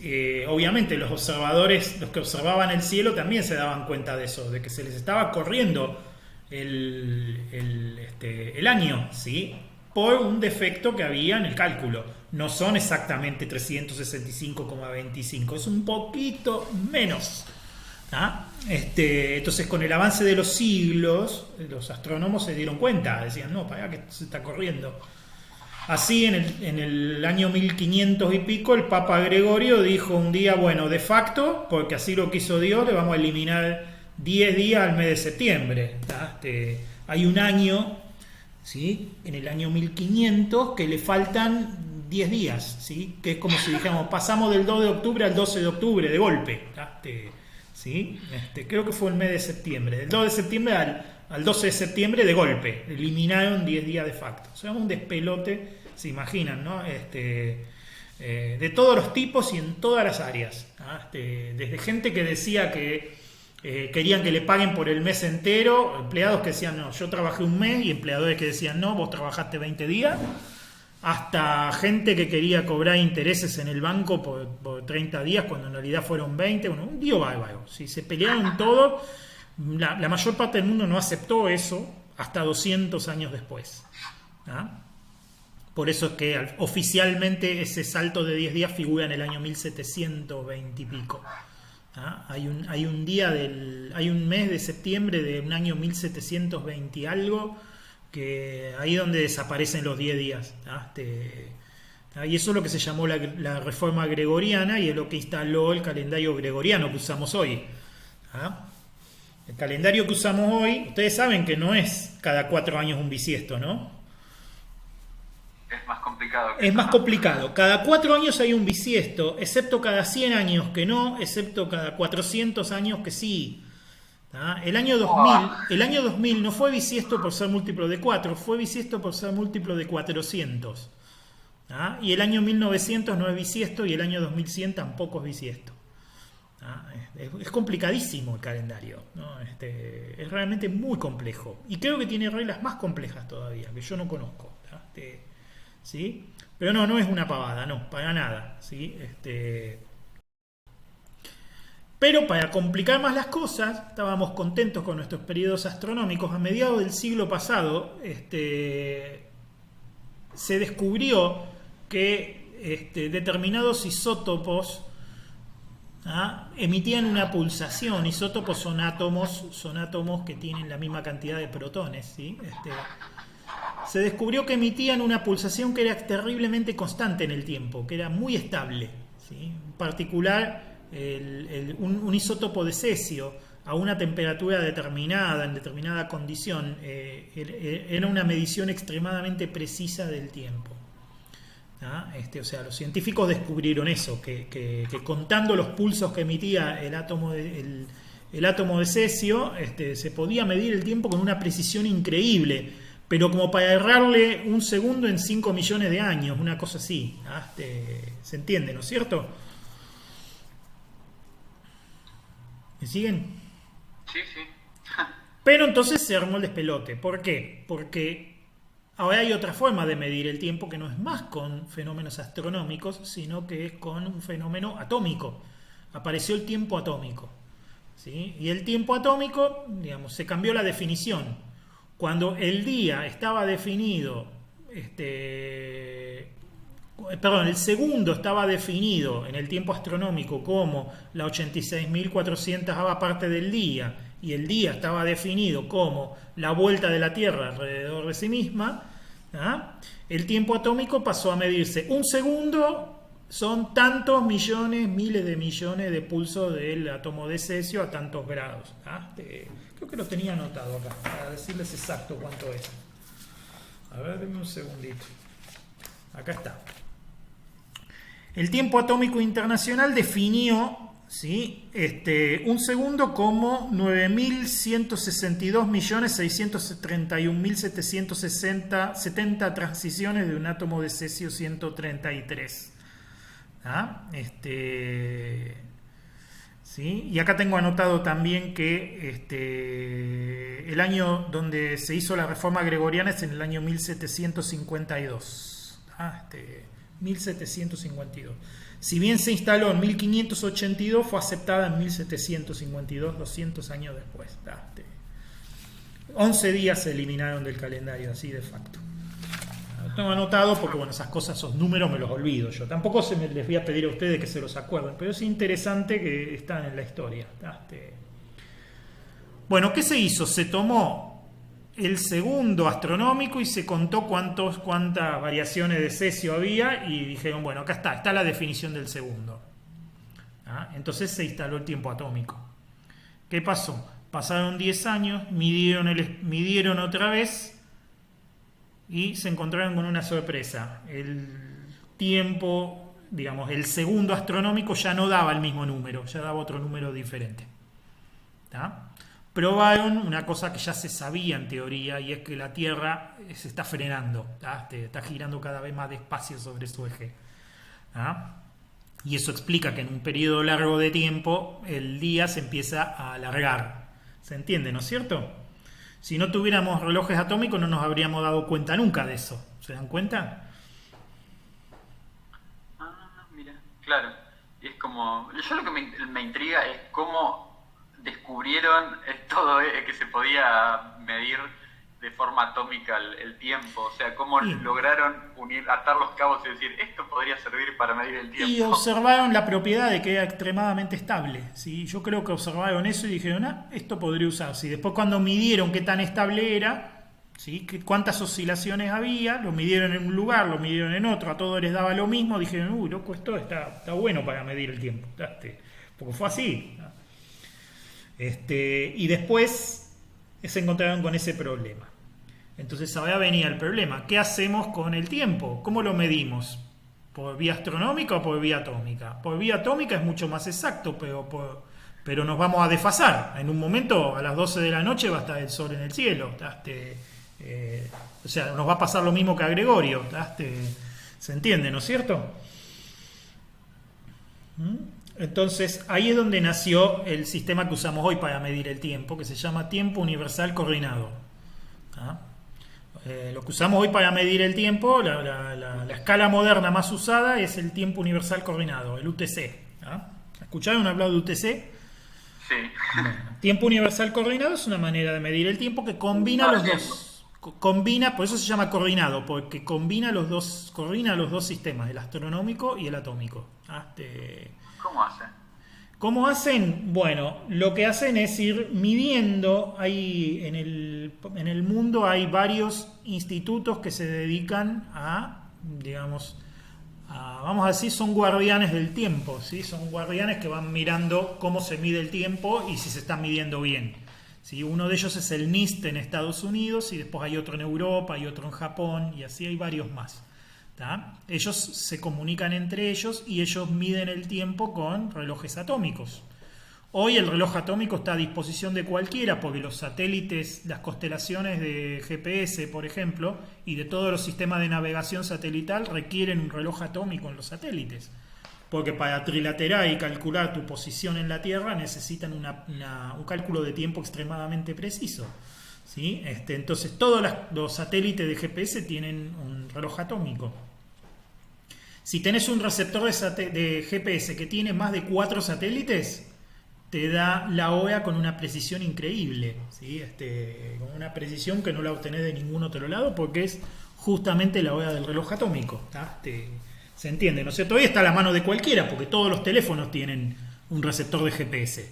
obviamente los observadores, los que observaban el cielo también se daban cuenta de eso, de que se les estaba corriendo el año, ¿sí? Por un defecto que había en el cálculo. No son exactamente 365,25, es un poquito menos. ¿Tá? Entonces, con el avance de los siglos, los astrónomos se dieron cuenta, decían, no, para que se está corriendo. Así en el año 1500 y pico el Papa Gregorio dijo un día, bueno, de facto, porque así lo quiso Dios, le vamos a eliminar 10 días al mes de septiembre. Hay un año, ¿sí? En el año 1500 que le faltan 10 días, ¿sí? Que es como si dijéramos, pasamos del 2 de octubre al 12 de octubre de golpe. ¿Sí? Creo que fue el mes de septiembre, del 2 de septiembre al 12 de septiembre de golpe, eliminaron 10 días de facto. O sea, un despelote, se imaginan, ¿no? De todos los tipos y en todas las áreas. Desde gente que decía que querían que le paguen por el mes entero, empleados que decían, no, yo trabajé un mes, y empleadores que decían, no, vos trabajaste 20 días, hasta gente que quería cobrar intereses en el banco por 30 días, cuando en realidad fueron 20, bueno, un lío bárbaro. Si se pelearon todo. La mayor parte del mundo no aceptó eso hasta 200 años después. ¿Ah? Por eso es que oficialmente ese salto de 10 días figura en el año 1720 y pico. ¿Ah? Hay un mes de septiembre de un año 1720 y algo, que ahí donde desaparecen los 10 días. ¿Ah? Y eso es lo que se llamó la reforma gregoriana y es lo que instaló el calendario gregoriano que usamos hoy. ¿Ah? El calendario que usamos hoy, ustedes saben que no es cada 4 años un bisiesto, ¿no? Es más complicado. Es más complicado. Cada 4 años hay un bisiesto, excepto cada 100 años que no, excepto cada 400 años que sí. ¿Ah? El año 2000 no fue bisiesto por ser múltiplo de 4, fue bisiesto por ser múltiplo de 400. ¿Ah? Y el año 1900 no es bisiesto y el año 2100 tampoco es bisiesto. ¿Ah? Es complicadísimo el calendario, ¿no? Es realmente muy complejo y creo que tiene reglas más complejas todavía que yo no conozco. ¿Sí? Pero no es una pavada, no, para nada, ¿sí? Pero para complicar más las cosas, estábamos contentos con nuestros periodos astronómicos. A mediados del siglo pasado se descubrió que determinados isótopos emitían una pulsación. Isótopos son átomos que tienen la misma cantidad de protones, ¿sí? Se descubrió que emitían una pulsación que era terriblemente constante en el tiempo, que era muy estable, ¿sí? En particular, un isótopo de cesio a una temperatura determinada, en determinada condición, era una medición extremadamente precisa del tiempo. O sea, los científicos descubrieron eso, que contando los pulsos que emitía el átomo de cesio, se podía medir el tiempo con una precisión increíble, pero como para errarle un segundo en 5 millones de años, una cosa así. ¿Se entiende, no es cierto? ¿Me siguen? Sí, sí. Pero entonces se armó el despelote. ¿Por qué? Porque ahora hay otra forma de medir el tiempo que no es más con fenómenos astronómicos, sino que es con un fenómeno atómico. Apareció el tiempo atómico, ¿sí? Y el tiempo atómico, digamos, se cambió la definición. Cuando el día estaba definido, el segundo estaba definido en el tiempo astronómico como la 86.400ª parte del día, y el día estaba definido como la vuelta de la Tierra alrededor de sí misma, el tiempo atómico pasó a medirse. Un segundo son tantos millones, miles de millones de pulsos del átomo de cesio a tantos grados. Creo que lo tenía anotado acá, para decirles exacto cuánto es. A ver, denme un segundito. Acá está. El tiempo atómico internacional definió, ¿sí? Un segundo como 9.162.631.770 transiciones de un átomo de cesio 133. ¿Sí? Y acá tengo anotado también que el año donde se hizo la reforma gregoriana es en el año 1752. 1752. Si bien se instaló en 1582, fue aceptada en 1752, 200 años después. 11 días se eliminaron del calendario, así de facto. Lo tengo anotado porque, bueno, esas cosas, esos números me los olvido yo. Tampoco les voy a pedir a ustedes que se los acuerden, pero es interesante que están en la historia. Bueno, ¿qué se hizo? Se tomó el segundo astronómico y se contó cuántas variaciones de cesio había y dijeron, bueno, acá está la definición del segundo. Entonces se instaló el tiempo atómico. ¿Qué pasó? Pasaron 10 años, midieron otra vez y se encontraron con una sorpresa. El tiempo, digamos, el segundo astronómico ya no daba el mismo número, ya daba otro número diferente. Probaron una cosa que ya se sabía en teoría, y es que la Tierra se está frenando, está girando cada vez más despacio sobre su eje. Y eso explica que en un periodo largo de tiempo el día se empieza a alargar. ¿Se entiende, no es cierto? Si no tuviéramos relojes atómicos no nos habríamos dado cuenta nunca de eso. ¿Se dan cuenta? Mira, claro. Es como... Yo lo que me intriga es cómo descubrieron todo que se podía medir de forma atómica el tiempo? O sea, ¿cómo Sí. lograron atar los cabos y decir, esto podría servir para medir el tiempo? Y observaron la propiedad de que era extremadamente estable, ¿sí? Yo creo que observaron eso y dijeron, esto podría usarse. Y después cuando midieron qué tan estable era, ¿sí? Cuántas oscilaciones había, lo midieron en un lugar, lo midieron en otro, a todos les daba lo mismo, dijeron, loco, esto está bueno para medir el tiempo. Porque fue así. Y después se encontraron con ese problema. Entonces ahora venía el problema. ¿Qué hacemos con el tiempo? ¿Cómo lo medimos? ¿Por vía astronómica o por vía atómica? Por vía atómica es mucho más exacto, pero nos vamos a desfasar. En un momento, a las 12 de la noche, va a estar el sol en el cielo. O sea, nos va a pasar lo mismo que a Gregorio. ¿Se entiende, no es cierto? Entonces, ahí es donde nació el sistema que usamos hoy para medir el tiempo, que se llama tiempo universal coordinado. Lo que usamos hoy para medir el tiempo, la escala moderna más usada es el tiempo universal coordinado, el UTC. ¿Escucharon hablar de UTC? Sí. Bueno, tiempo universal coordinado es una manera de medir el tiempo que combina los dos. Por eso se llama coordinado, porque coordina los dos sistemas, el astronómico y el atómico. ¿Cómo hacen? ¿Cómo hacen? Bueno, lo que hacen es ir midiendo. En el mundo hay varios institutos que se dedican vamos a decir, son guardianes del tiempo, ¿sí? Son guardianes que van mirando cómo se mide el tiempo y si se está midiendo bien. ¿Sí? Uno de ellos es el NIST en Estados Unidos y después hay otro en Europa, hay otro en Japón y así hay varios más. Ellos se comunican entre ellos y ellos miden el tiempo con relojes atómicos. Hoy el reloj atómico está a disposición de cualquiera porque los satélites, las constelaciones de GPS, por ejemplo, y de todos los sistemas de navegación satelital requieren un reloj atómico en los satélites. Porque para trilaterar y calcular tu posición en la Tierra necesitan un cálculo de tiempo extremadamente preciso. ¿Sí? Entonces todos los satélites de GPS tienen un reloj atómico. Si tenés un receptor de GPS que tiene más de 4 satélites, te da la hora con una precisión increíble, ¿sí? Con una precisión que no la obtenés de ningún otro lado porque es justamente la hora del reloj atómico. ¿Se entiende? ¿No es cierto? Hoy está a la mano de cualquiera porque todos los teléfonos tienen un receptor de GPS.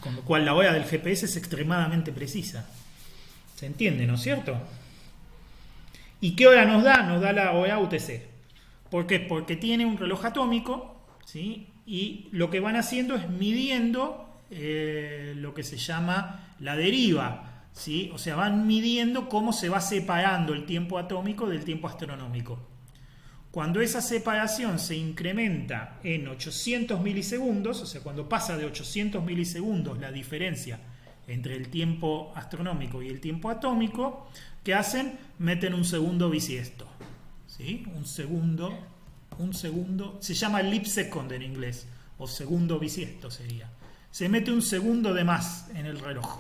Con lo cual la hora del GPS es extremadamente precisa. ¿Se entiende, no es cierto? ¿Y qué hora nos da? Nos da la hora UTC. ¿Por qué? Porque tiene un reloj atómico, ¿sí? Y lo que van haciendo es midiendo lo que se llama la deriva, ¿sí? O sea, van midiendo cómo se va separando el tiempo atómico del tiempo astronómico. Cuando esa separación se incrementa en 800 milisegundos, o sea, cuando pasa de 800 milisegundos la diferencia entre el tiempo astronómico y el tiempo atómico, ¿qué hacen? Meten un segundo bisiesto. ¿Sí? Un segundo, se llama leap second en inglés, o segundo bisiesto sería. Se mete un segundo de más en el reloj.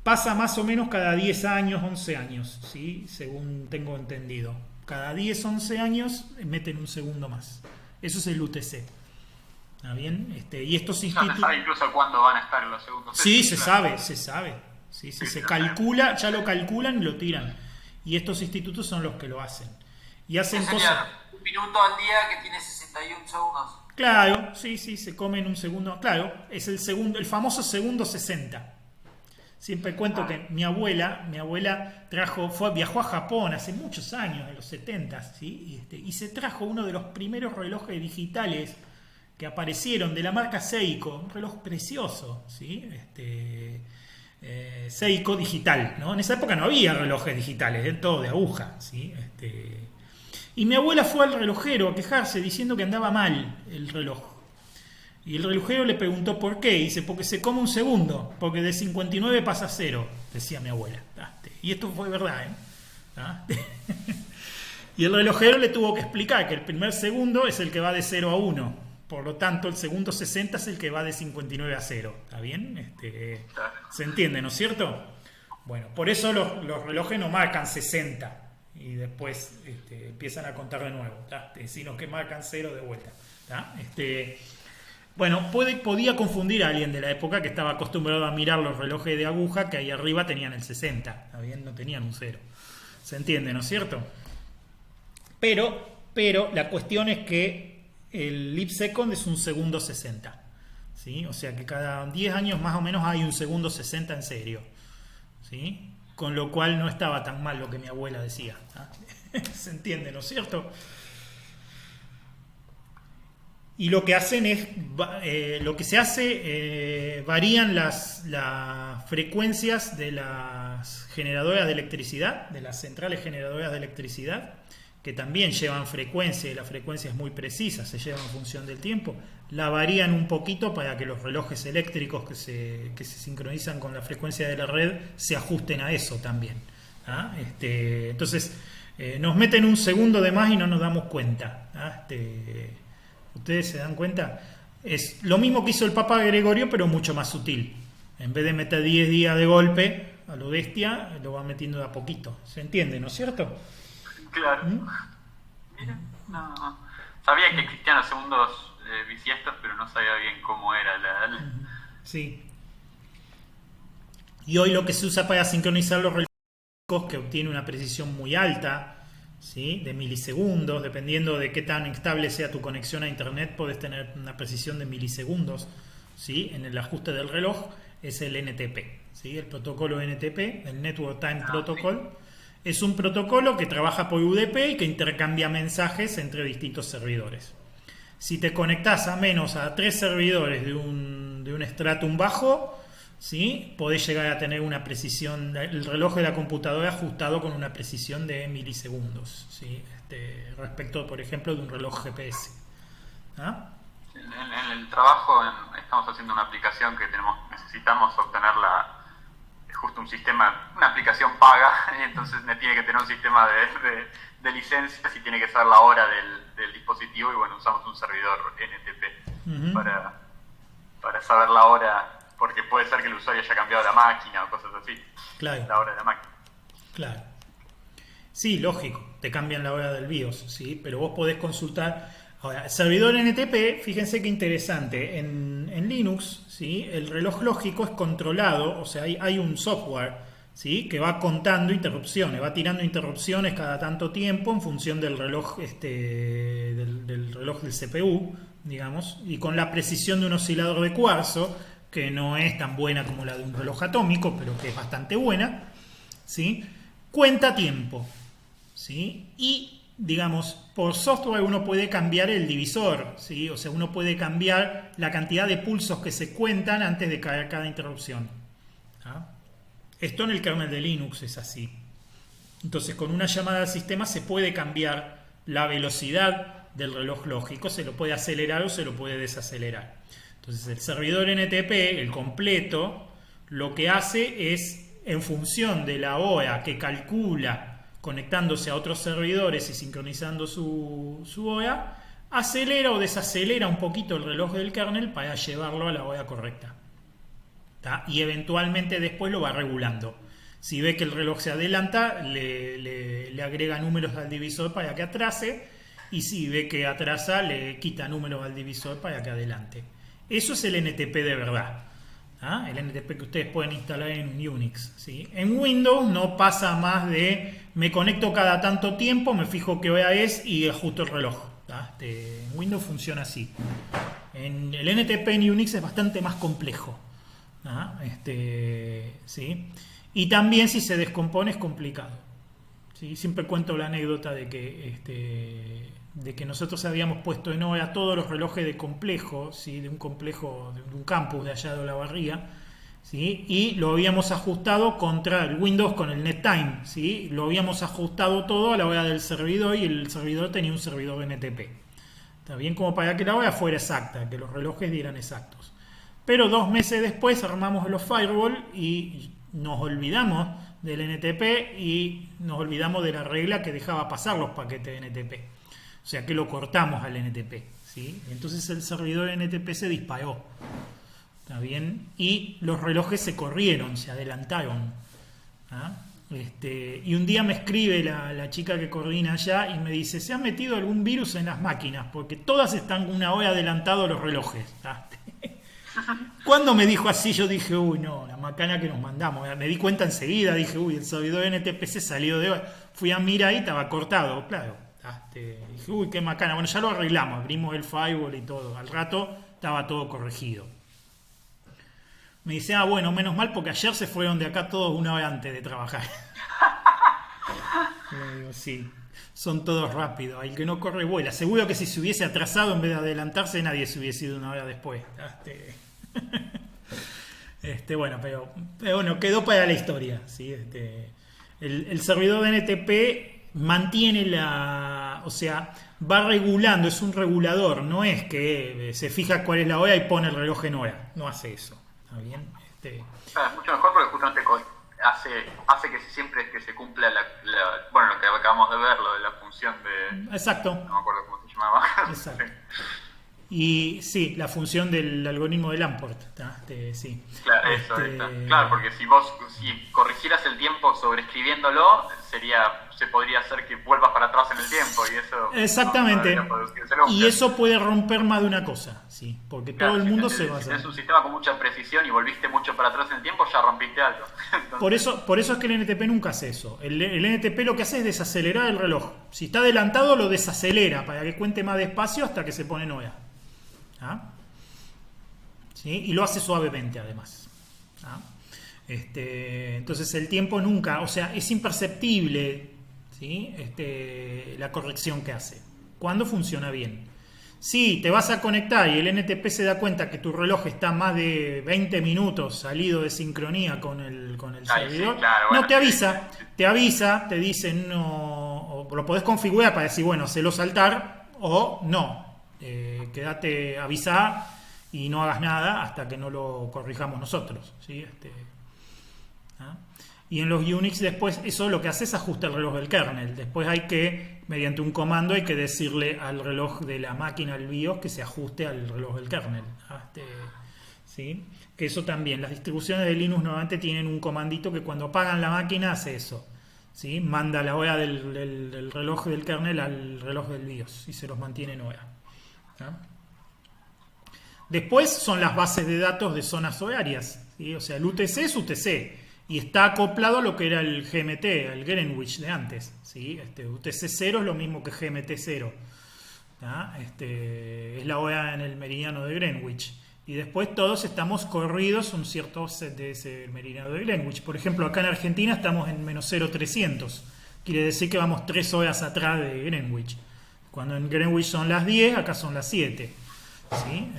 Pasa más o menos cada 10 años, 11 años, ¿sí? Según tengo entendido. Cada 10, 11 años meten un segundo más. Eso es el UTC. ¿Está bien? Y estos institutos... ¿Se sabe incluso cuándo van a estar en los segundos? Sí, se sabe. Sí, se calcula, ya lo calculan y lo tiran. Y estos institutos son los que lo hacen. Y hacen cosas... Un minuto al día que tiene 61 segundos. Claro, sí, se comen un segundo. Claro, es el famoso segundo 60. Siempre cuento que mi abuela viajó a Japón hace muchos años, en los 70, ¿sí? Y se trajo uno de los primeros relojes digitales que aparecieron de la marca Seiko, un reloj precioso, ¿sí? Seiko digital, ¿no? En esa época no había relojes digitales, todo de aguja, ¿sí? Y mi abuela fue al relojero a quejarse diciendo que andaba mal el reloj. Y el relojero le preguntó por qué. Y dice, porque se come un segundo, porque de 59 pasa a 0, decía mi abuela. Y esto fue verdad, Y el relojero le tuvo que explicar que el primer segundo es el que va de 0 a 1. Por lo tanto, el segundo 60 es el que va de 59 a 0. ¿Está bien? ¿Se entiende, no es cierto? Bueno, por eso los relojes no marcan 60 y después empiezan a contar de nuevo, sino que marcan 0 de vuelta. Bueno, podía confundir a alguien de la época que estaba acostumbrado a mirar los relojes de aguja que ahí arriba tenían el 60, ¿está bien? No tenían un 0. ¿Se entiende, no es cierto? Pero la cuestión es que el leap second es un segundo 60, ¿sí? O sea que cada 10 años más o menos hay un segundo 60 en serio, ¿sí? Con lo cual no estaba tan mal lo que mi abuela decía, ¿ah? ¿Se entiende, no es cierto? Y lo que hacen es, lo que se hace, varían las frecuencias de las generadoras de electricidad, de las centrales generadoras de electricidad, que también llevan frecuencia, y la frecuencia es muy precisa, se lleva en función del tiempo. La varían un poquito para que los relojes eléctricos que se sincronizan con la frecuencia de la red se ajusten a eso también, ¿ah? Entonces, nos meten un segundo de más y no nos damos cuenta, ¿ah? ¿Ustedes se dan cuenta? Es lo mismo que hizo el Papa Gregorio, pero mucho más sutil. En vez de meter 10 días de golpe a lo bestia, lo va metiendo de a poquito. ¿Se entiende, no es cierto? Claro. Mira, no. Sabía que existían los segundos bisiestos, pero no sabía bien cómo era Sí. Y hoy lo que se usa para sincronizar los relojes, que obtiene una precisión muy alta, ¿sí? De milisegundos, dependiendo de qué tan estable sea tu conexión a internet, puedes tener una precisión de milisegundos, ¿sí? En el ajuste del reloj es el NTP, ¿sí? El protocolo NTP, el Network Time Protocol, es un protocolo que trabaja por UDP y que intercambia mensajes entre distintos servidores. Si te conectas a menos a 3 servidores de un stratum bajo, ¿sí? Podés llegar a tener una precisión, el reloj de la computadora ajustado con una precisión de milisegundos, ¿sí? Respecto, por ejemplo, de un reloj GPS. ¿Ah? En el trabajo estamos haciendo una aplicación que necesitamos obtener justo un sistema, una aplicación paga, y entonces tiene que tener un sistema de licencias y tiene que ser la hora del dispositivo, y bueno, usamos un servidor NTP para saber la hora, porque puede ser que el usuario haya cambiado la máquina o cosas así. Claro. La hora de la máquina. Claro. Sí, lógico, te cambian la hora del BIOS, ¿sí? Pero vos podés consultar. Ahora, el servidor NTP, fíjense qué interesante, en Linux, ¿sí? El reloj lógico es controlado, o sea, hay un software, ¿sí? Que va contando interrupciones, va tirando interrupciones cada tanto tiempo en función del reloj, del reloj del CPU, digamos, y con la precisión de un oscilador de cuarzo, que no es tan buena como la de un reloj atómico, pero que es bastante buena, ¿sí? Cuenta tiempo, ¿sí? Y, digamos, por software uno puede cambiar el divisor, ¿sí? O sea, uno puede cambiar la cantidad de pulsos que se cuentan antes de caer cada interrupción, ¿ah? Esto en el kernel de Linux es así. Entonces, con una llamada al sistema se puede cambiar la velocidad del reloj lógico, se lo puede acelerar o se lo puede desacelerar. Entonces, el servidor NTP, el completo, lo que hace es, en función de la hora que calcula conectándose a otros servidores y sincronizando su hora, acelera o desacelera un poquito el reloj del kernel para llevarlo a la hora correcta, ¿tá? Y eventualmente después lo va regulando. Si ve que el reloj se adelanta, le agrega números al divisor para que atrase, y si ve que atrasa, le quita números al divisor para que adelante. Eso es el NTP de verdad. ¿Ah? El NTP que ustedes pueden instalar en Unix, ¿sí? En Windows no pasa más de me conecto cada tanto tiempo, me fijo qué hora es y ajusto el reloj, ¿tá? En Windows funciona así. En el NTP en Unix es bastante más complejo, ¿ah? ¿Sí? Y también si se descompone es complicado, ¿sí? Siempre cuento la anécdota de que nosotros habíamos puesto en hora todos los relojes de complejo, ¿sí? De un complejo, de un campus de allá de Olavarría, ¿sí? Y lo habíamos ajustado contra el Windows con el NetTime, ¿sí? Lo habíamos ajustado todo a la hora del servidor, y el servidor tenía un servidor NTP. Está bien, como para que la hora fuera exacta, que los relojes dieran exactos. Pero 2 meses después armamos los firewall y nos olvidamos del NTP y nos olvidamos de la regla que dejaba pasar los paquetes de NTP. O sea que lo cortamos al NTP, ¿sí? Entonces el servidor NTP se disparó, ¿está bien? Y los relojes se corrieron, se adelantaron, ¿ah? Y un día me escribe la chica que coordina allá y me dice, ¿se ha metido algún virus en las máquinas? Porque todas están una hora adelantados los relojes, ¿ah? Cuando me dijo así, yo dije, uy, no, la macana que nos mandamos. Me di cuenta enseguida, dije, uy, el servidor NTPC salió de hoy. Fui a mirar y estaba cortado, claro. Dije, uy, qué macana. Bueno, ya lo arreglamos, abrimos el firewall y todo. Al rato estaba todo corregido. Me dice, bueno, menos mal porque ayer se fueron de acá todos una hora antes de trabajar. Le digo, sí, son todos rápidos. El que no corre vuela. Seguro que si se hubiese atrasado en vez de adelantarse, nadie se hubiese ido una hora después. Bueno, pero bueno, quedó para la historia. ¿Sí? El servidor de NTP mantiene o sea, va regulando, es un regulador. No es que se fija cuál es la hora y pone el reloj en hora. No hace eso. ¿Está bien? Claro, es mucho mejor porque justamente hace que siempre que se cumpla bueno, lo que acabamos de ver, lo de la función de... Exacto. No me acuerdo cómo se llamaba. Exacto. Y sí, la función del algoritmo de Lamport. Sí. Claro, claro, porque si vos corrigieras el tiempo sobreescribiéndolo, se podría hacer que vuelvas para atrás en el tiempo y eso... Exactamente. Y eso puede romper más de una cosa, sí, porque claro, todo el mundo se basa. Si tenés un sistema con mucha precisión y volviste mucho para atrás en el tiempo, ya rompiste algo. Entonces... Por eso es que el NTP nunca hace eso. El NTP lo que hace es desacelerar el reloj. Si está adelantado, lo desacelera para que cuente más despacio hasta que se pone en hora. ¿Sí? Y lo hace suavemente además. Entonces el tiempo nunca, o sea, es imperceptible, ¿sí? La corrección que hace cuando funciona bien. Si te vas a conectar y el NTP se da cuenta que tu reloj está más de 20 minutos salido de sincronía con el servidor, sí, claro, no te avisa, te dice no, o lo podés configurar para decir, bueno, hacelo saltar o no. Quédate, avisa y no hagas nada hasta que no lo corrijamos nosotros, ¿sí? Y en los Unix después eso lo que hace es ajustar el reloj del kernel. Después hay que, mediante un comando, hay que decirle al reloj de la máquina, al BIOS, que se ajuste al reloj del kernel. ¿Sí? Que eso también, las distribuciones de Linux normalmente tienen un comandito que cuando apagan la máquina hace eso. ¿Sí? Manda la hora del reloj del kernel al reloj del BIOS y se los mantiene en hora. Después son las bases de datos de zonas horarias, ¿sí? O sea, el UTC es UTC y está acoplado a lo que era el GMT, el Greenwich de antes, ¿sí? UTC 0 es lo mismo que GMT 0, es la hora en el meridiano de Greenwich y después todos estamos corridos un cierto set de ese meridiano de Greenwich. Por ejemplo, acá en Argentina estamos en menos 0300, quiere decir que vamos 3 horas atrás de Greenwich. Cuando en Greenwich son las 10, acá son las 7. ¿Sí?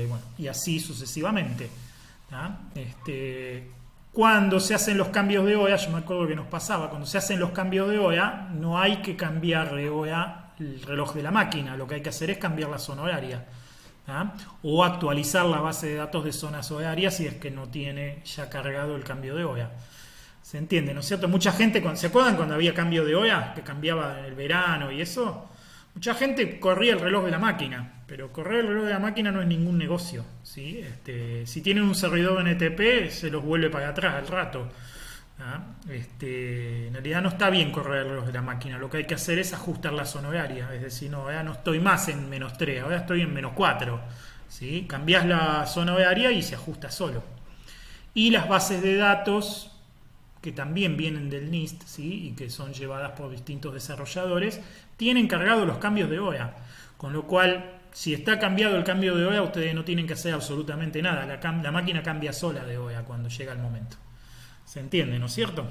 Bueno, y así sucesivamente. Cuando se hacen los cambios de hora, yo me acuerdo que nos pasaba, cuando se hacen los cambios de hora, no hay que cambiar de hora el reloj de la máquina, lo que hay que hacer es cambiar la zona horaria. O actualizar la base de datos de zonas horarias si es que no tiene ya cargado el cambio de hora. ¿Se entiende, no es cierto? Mucha gente, ¿se acuerdan cuando había cambio de hora? Que cambiaba en el verano y eso. Mucha gente corría el reloj de la máquina, pero correr el reloj de la máquina no es ningún negocio, ¿sí? Si tienen un servidor NTP, se los vuelve para atrás al rato. En realidad no está bien correr el reloj de la máquina, lo que hay que hacer es ajustar la zona horaria, es decir, no, ahora no estoy más en menos 3, ahora estoy en menos 4, ¿sí? Cambiás la zona horaria y se ajusta solo. Y las bases de datos, que también vienen del NIST, ¿sí? Y que son llevadas por distintos desarrolladores, tienen cargados los cambios de hora, con lo cual si está cambiado el cambio de hora ustedes no tienen que hacer absolutamente nada, la máquina cambia sola de hora cuando llega el momento. ¿Se entiende, no es cierto?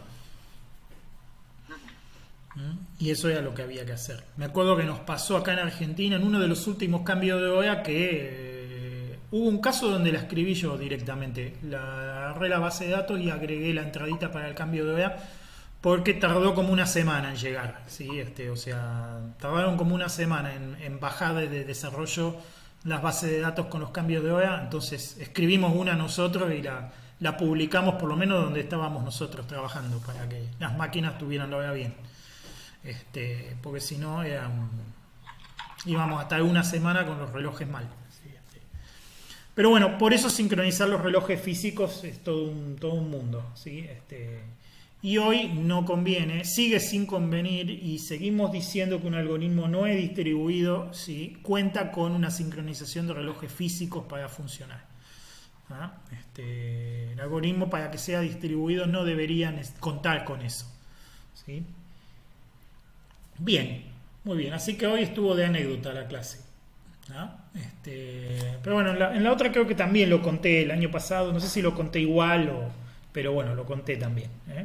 Y eso era lo que había que hacer. Me acuerdo que nos pasó acá en Argentina en uno de los últimos cambios de hora que hubo un caso donde la escribí yo directamente, agarré la base de datos y agregué la entradita para el cambio de hora porque tardó como una semana en llegar, ¿sí? O sea, tardaron como una semana en bajar de desarrollo las bases de datos con los cambios de hora, entonces escribimos una nosotros y la publicamos por lo menos donde estábamos nosotros trabajando para que las máquinas tuvieran la hora bien, porque si no íbamos a estar una semana con los relojes mal. ¿Sí? Pero bueno, por eso sincronizar los relojes físicos es todo un mundo, ¿sí? Y hoy no conviene, sigue sin convenir y seguimos diciendo que un algoritmo no es distribuido si cuenta con una sincronización de relojes físicos para funcionar. ¿ah? El algoritmo, para que sea distribuido, no deberían contar con eso, ¿sí? Bien, muy bien. Así que hoy estuvo de anécdota la clase, ¿ah? Pero bueno, en la otra creo que también lo conté el año pasado. No sé si lo conté igual, pero bueno, lo conté también, ¿eh?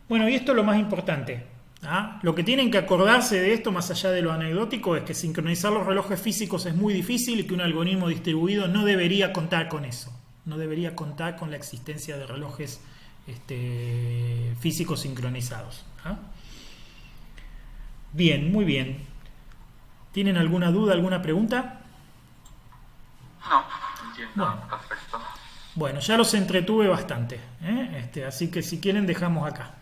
Bueno, y esto es lo más importante, ¿ah? Lo que tienen que acordarse de esto, más allá de lo anecdótico, es que sincronizar los relojes físicos es muy difícil y que un algoritmo distribuido no debería contar con eso. No debería contar con la existencia de relojes físicos sincronizados, ¿ah? Bien, muy bien. ¿Tienen alguna duda, alguna pregunta? No, entiendo, Bueno. perfecto. Bueno, ya los entretuve bastante, ¿eh? Así que si quieren dejamos acá.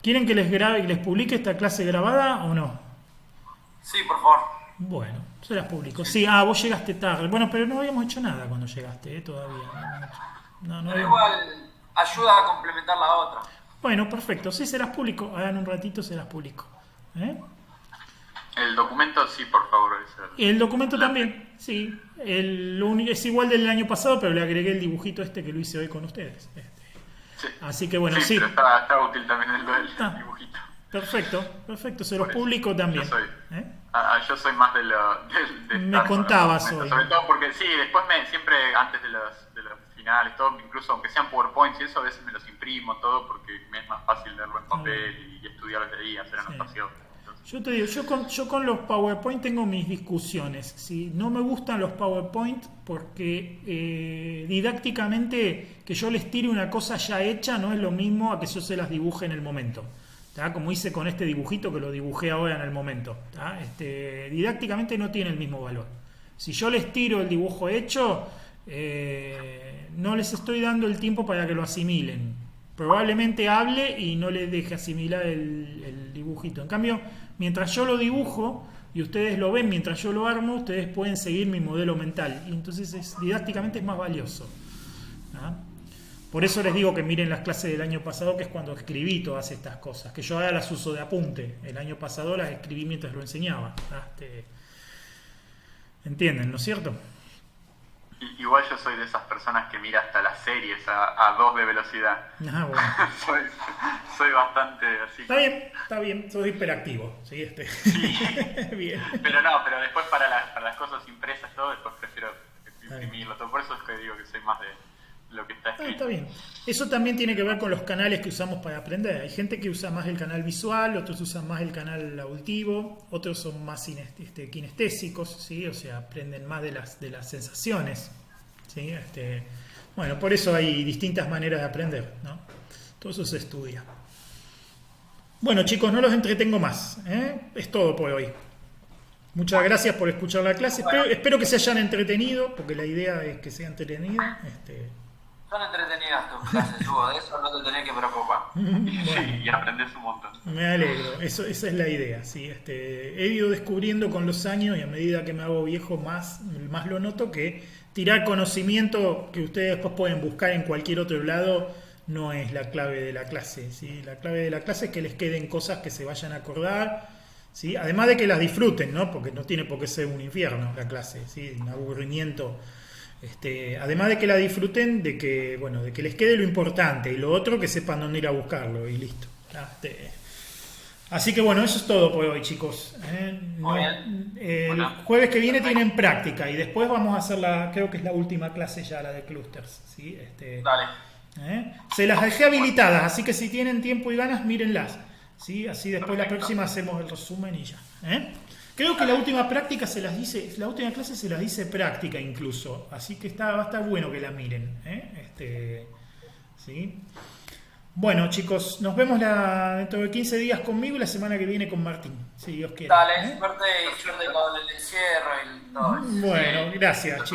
¿Quieren que les grabe y les publique esta clase grabada o no? Sí, por favor. Bueno, se las publico. Sí, vos llegaste tarde. Bueno, pero no habíamos hecho nada cuando llegaste, todavía. No Pero habíamos... igual ayuda a complementar la otra. Bueno, perfecto. Sí, se las publico. Ahora en un ratito se las publico. El documento, sí, por favor. El documento también, sí. Es igual del año pasado, pero le agregué el dibujito que lo hice hoy con ustedes. Sí. Así que bueno, sí. Pero está útil también el dibujito. Perfecto. Se los publico también. Yo soy más de Me estar contabas con los hoy. sobre todo porque sí, después siempre antes de los finales, todo, incluso aunque sean PowerPoints y eso, a veces me los imprimo todo porque me es más fácil leerlo en papel y estudiar lo que diga, hacer anotación. Yo te digo, yo con los PowerPoint tengo mis discusiones, ¿sí? No me gustan los PowerPoint porque didácticamente que yo les tire una cosa ya hecha no es lo mismo a que yo se las dibuje en el momento, ¿tá? Como hice con este dibujito que lo dibujé ahora en el momento, ¿tá? Didácticamente no tiene el mismo valor. Si yo les tiro el dibujo hecho, no les estoy dando el tiempo para que lo asimilen. Probablemente hable y no les deje asimilar el dibujito. En cambio, mientras yo lo dibujo y ustedes lo ven mientras yo lo armo, ustedes pueden seguir mi modelo mental. Y entonces didácticamente es más valioso, ¿ah? Por eso les digo que miren las clases del año pasado, que es cuando escribí todas estas cosas. Que yo ahora las uso de apunte. El año pasado las escribí mientras lo enseñaba, ¿ah? ¿Entienden, no es cierto? Igual yo soy de esas personas que mira hasta las series a 2 de velocidad. Bueno. soy bastante así. Está bien, sos hiperactivo. ¿Sí? Sí. Bien. Pero después para las cosas impresas todo, después prefiero imprimirlo todo. Por eso es que digo que soy más de lo que está escrito. Está bien. Eso también tiene que ver con los canales que usamos para aprender. Hay gente que usa más el canal visual, otros usan más el canal auditivo, otros son más kinestésicos, ¿sí? O sea, aprenden más de las sensaciones, ¿sí? Bueno, por eso hay distintas maneras de aprender, ¿no? Todo eso se estudia. Bueno, chicos, no los entretengo más, ¿eh? Es todo por hoy. Muchas gracias por escuchar la clase. Espero que se hayan entretenido, porque la idea es que sea entretenida. Son entretenidas tus clases, Hugo, de eso no te tenés que preocupar. Bueno, Sí, y aprendes un montón. me alegro, esa es la idea, ¿sí? He ido descubriendo con los años y a medida que me hago viejo más lo noto, que tirar conocimiento que ustedes después pueden buscar en cualquier otro lado no es la clave de la clase, ¿sí? La clave de la clase es que les queden cosas que se vayan a acordar, ¿sí? Además de que las disfruten, ¿no? Porque no tiene por qué ser un infierno la clase, ¿sí? Un aburrimiento. Además de que la disfruten, de que les quede lo importante y lo otro que sepan dónde ir a buscarlo y listo. Así que bueno, eso es todo por hoy, chicos. Muy bien. El jueves que viene tienen práctica y después vamos a hacer creo que es la última clase ya, la de clusters, ¿sí? Dale. Se las dejé habilitadas, así que si tienen tiempo y ganas, mírenlas, ¿sí? Así después la próxima hacemos el resumen y ya. Creo que la última práctica la última clase se las dice práctica incluso, así que va a estar bueno que la miren, ¿sí? Bueno, chicos, nos vemos dentro de 15 días conmigo y la semana que viene con Martín, si Dios quiere. Dale, suerte con el encierro y todo eso. Bueno, gracias, chicos.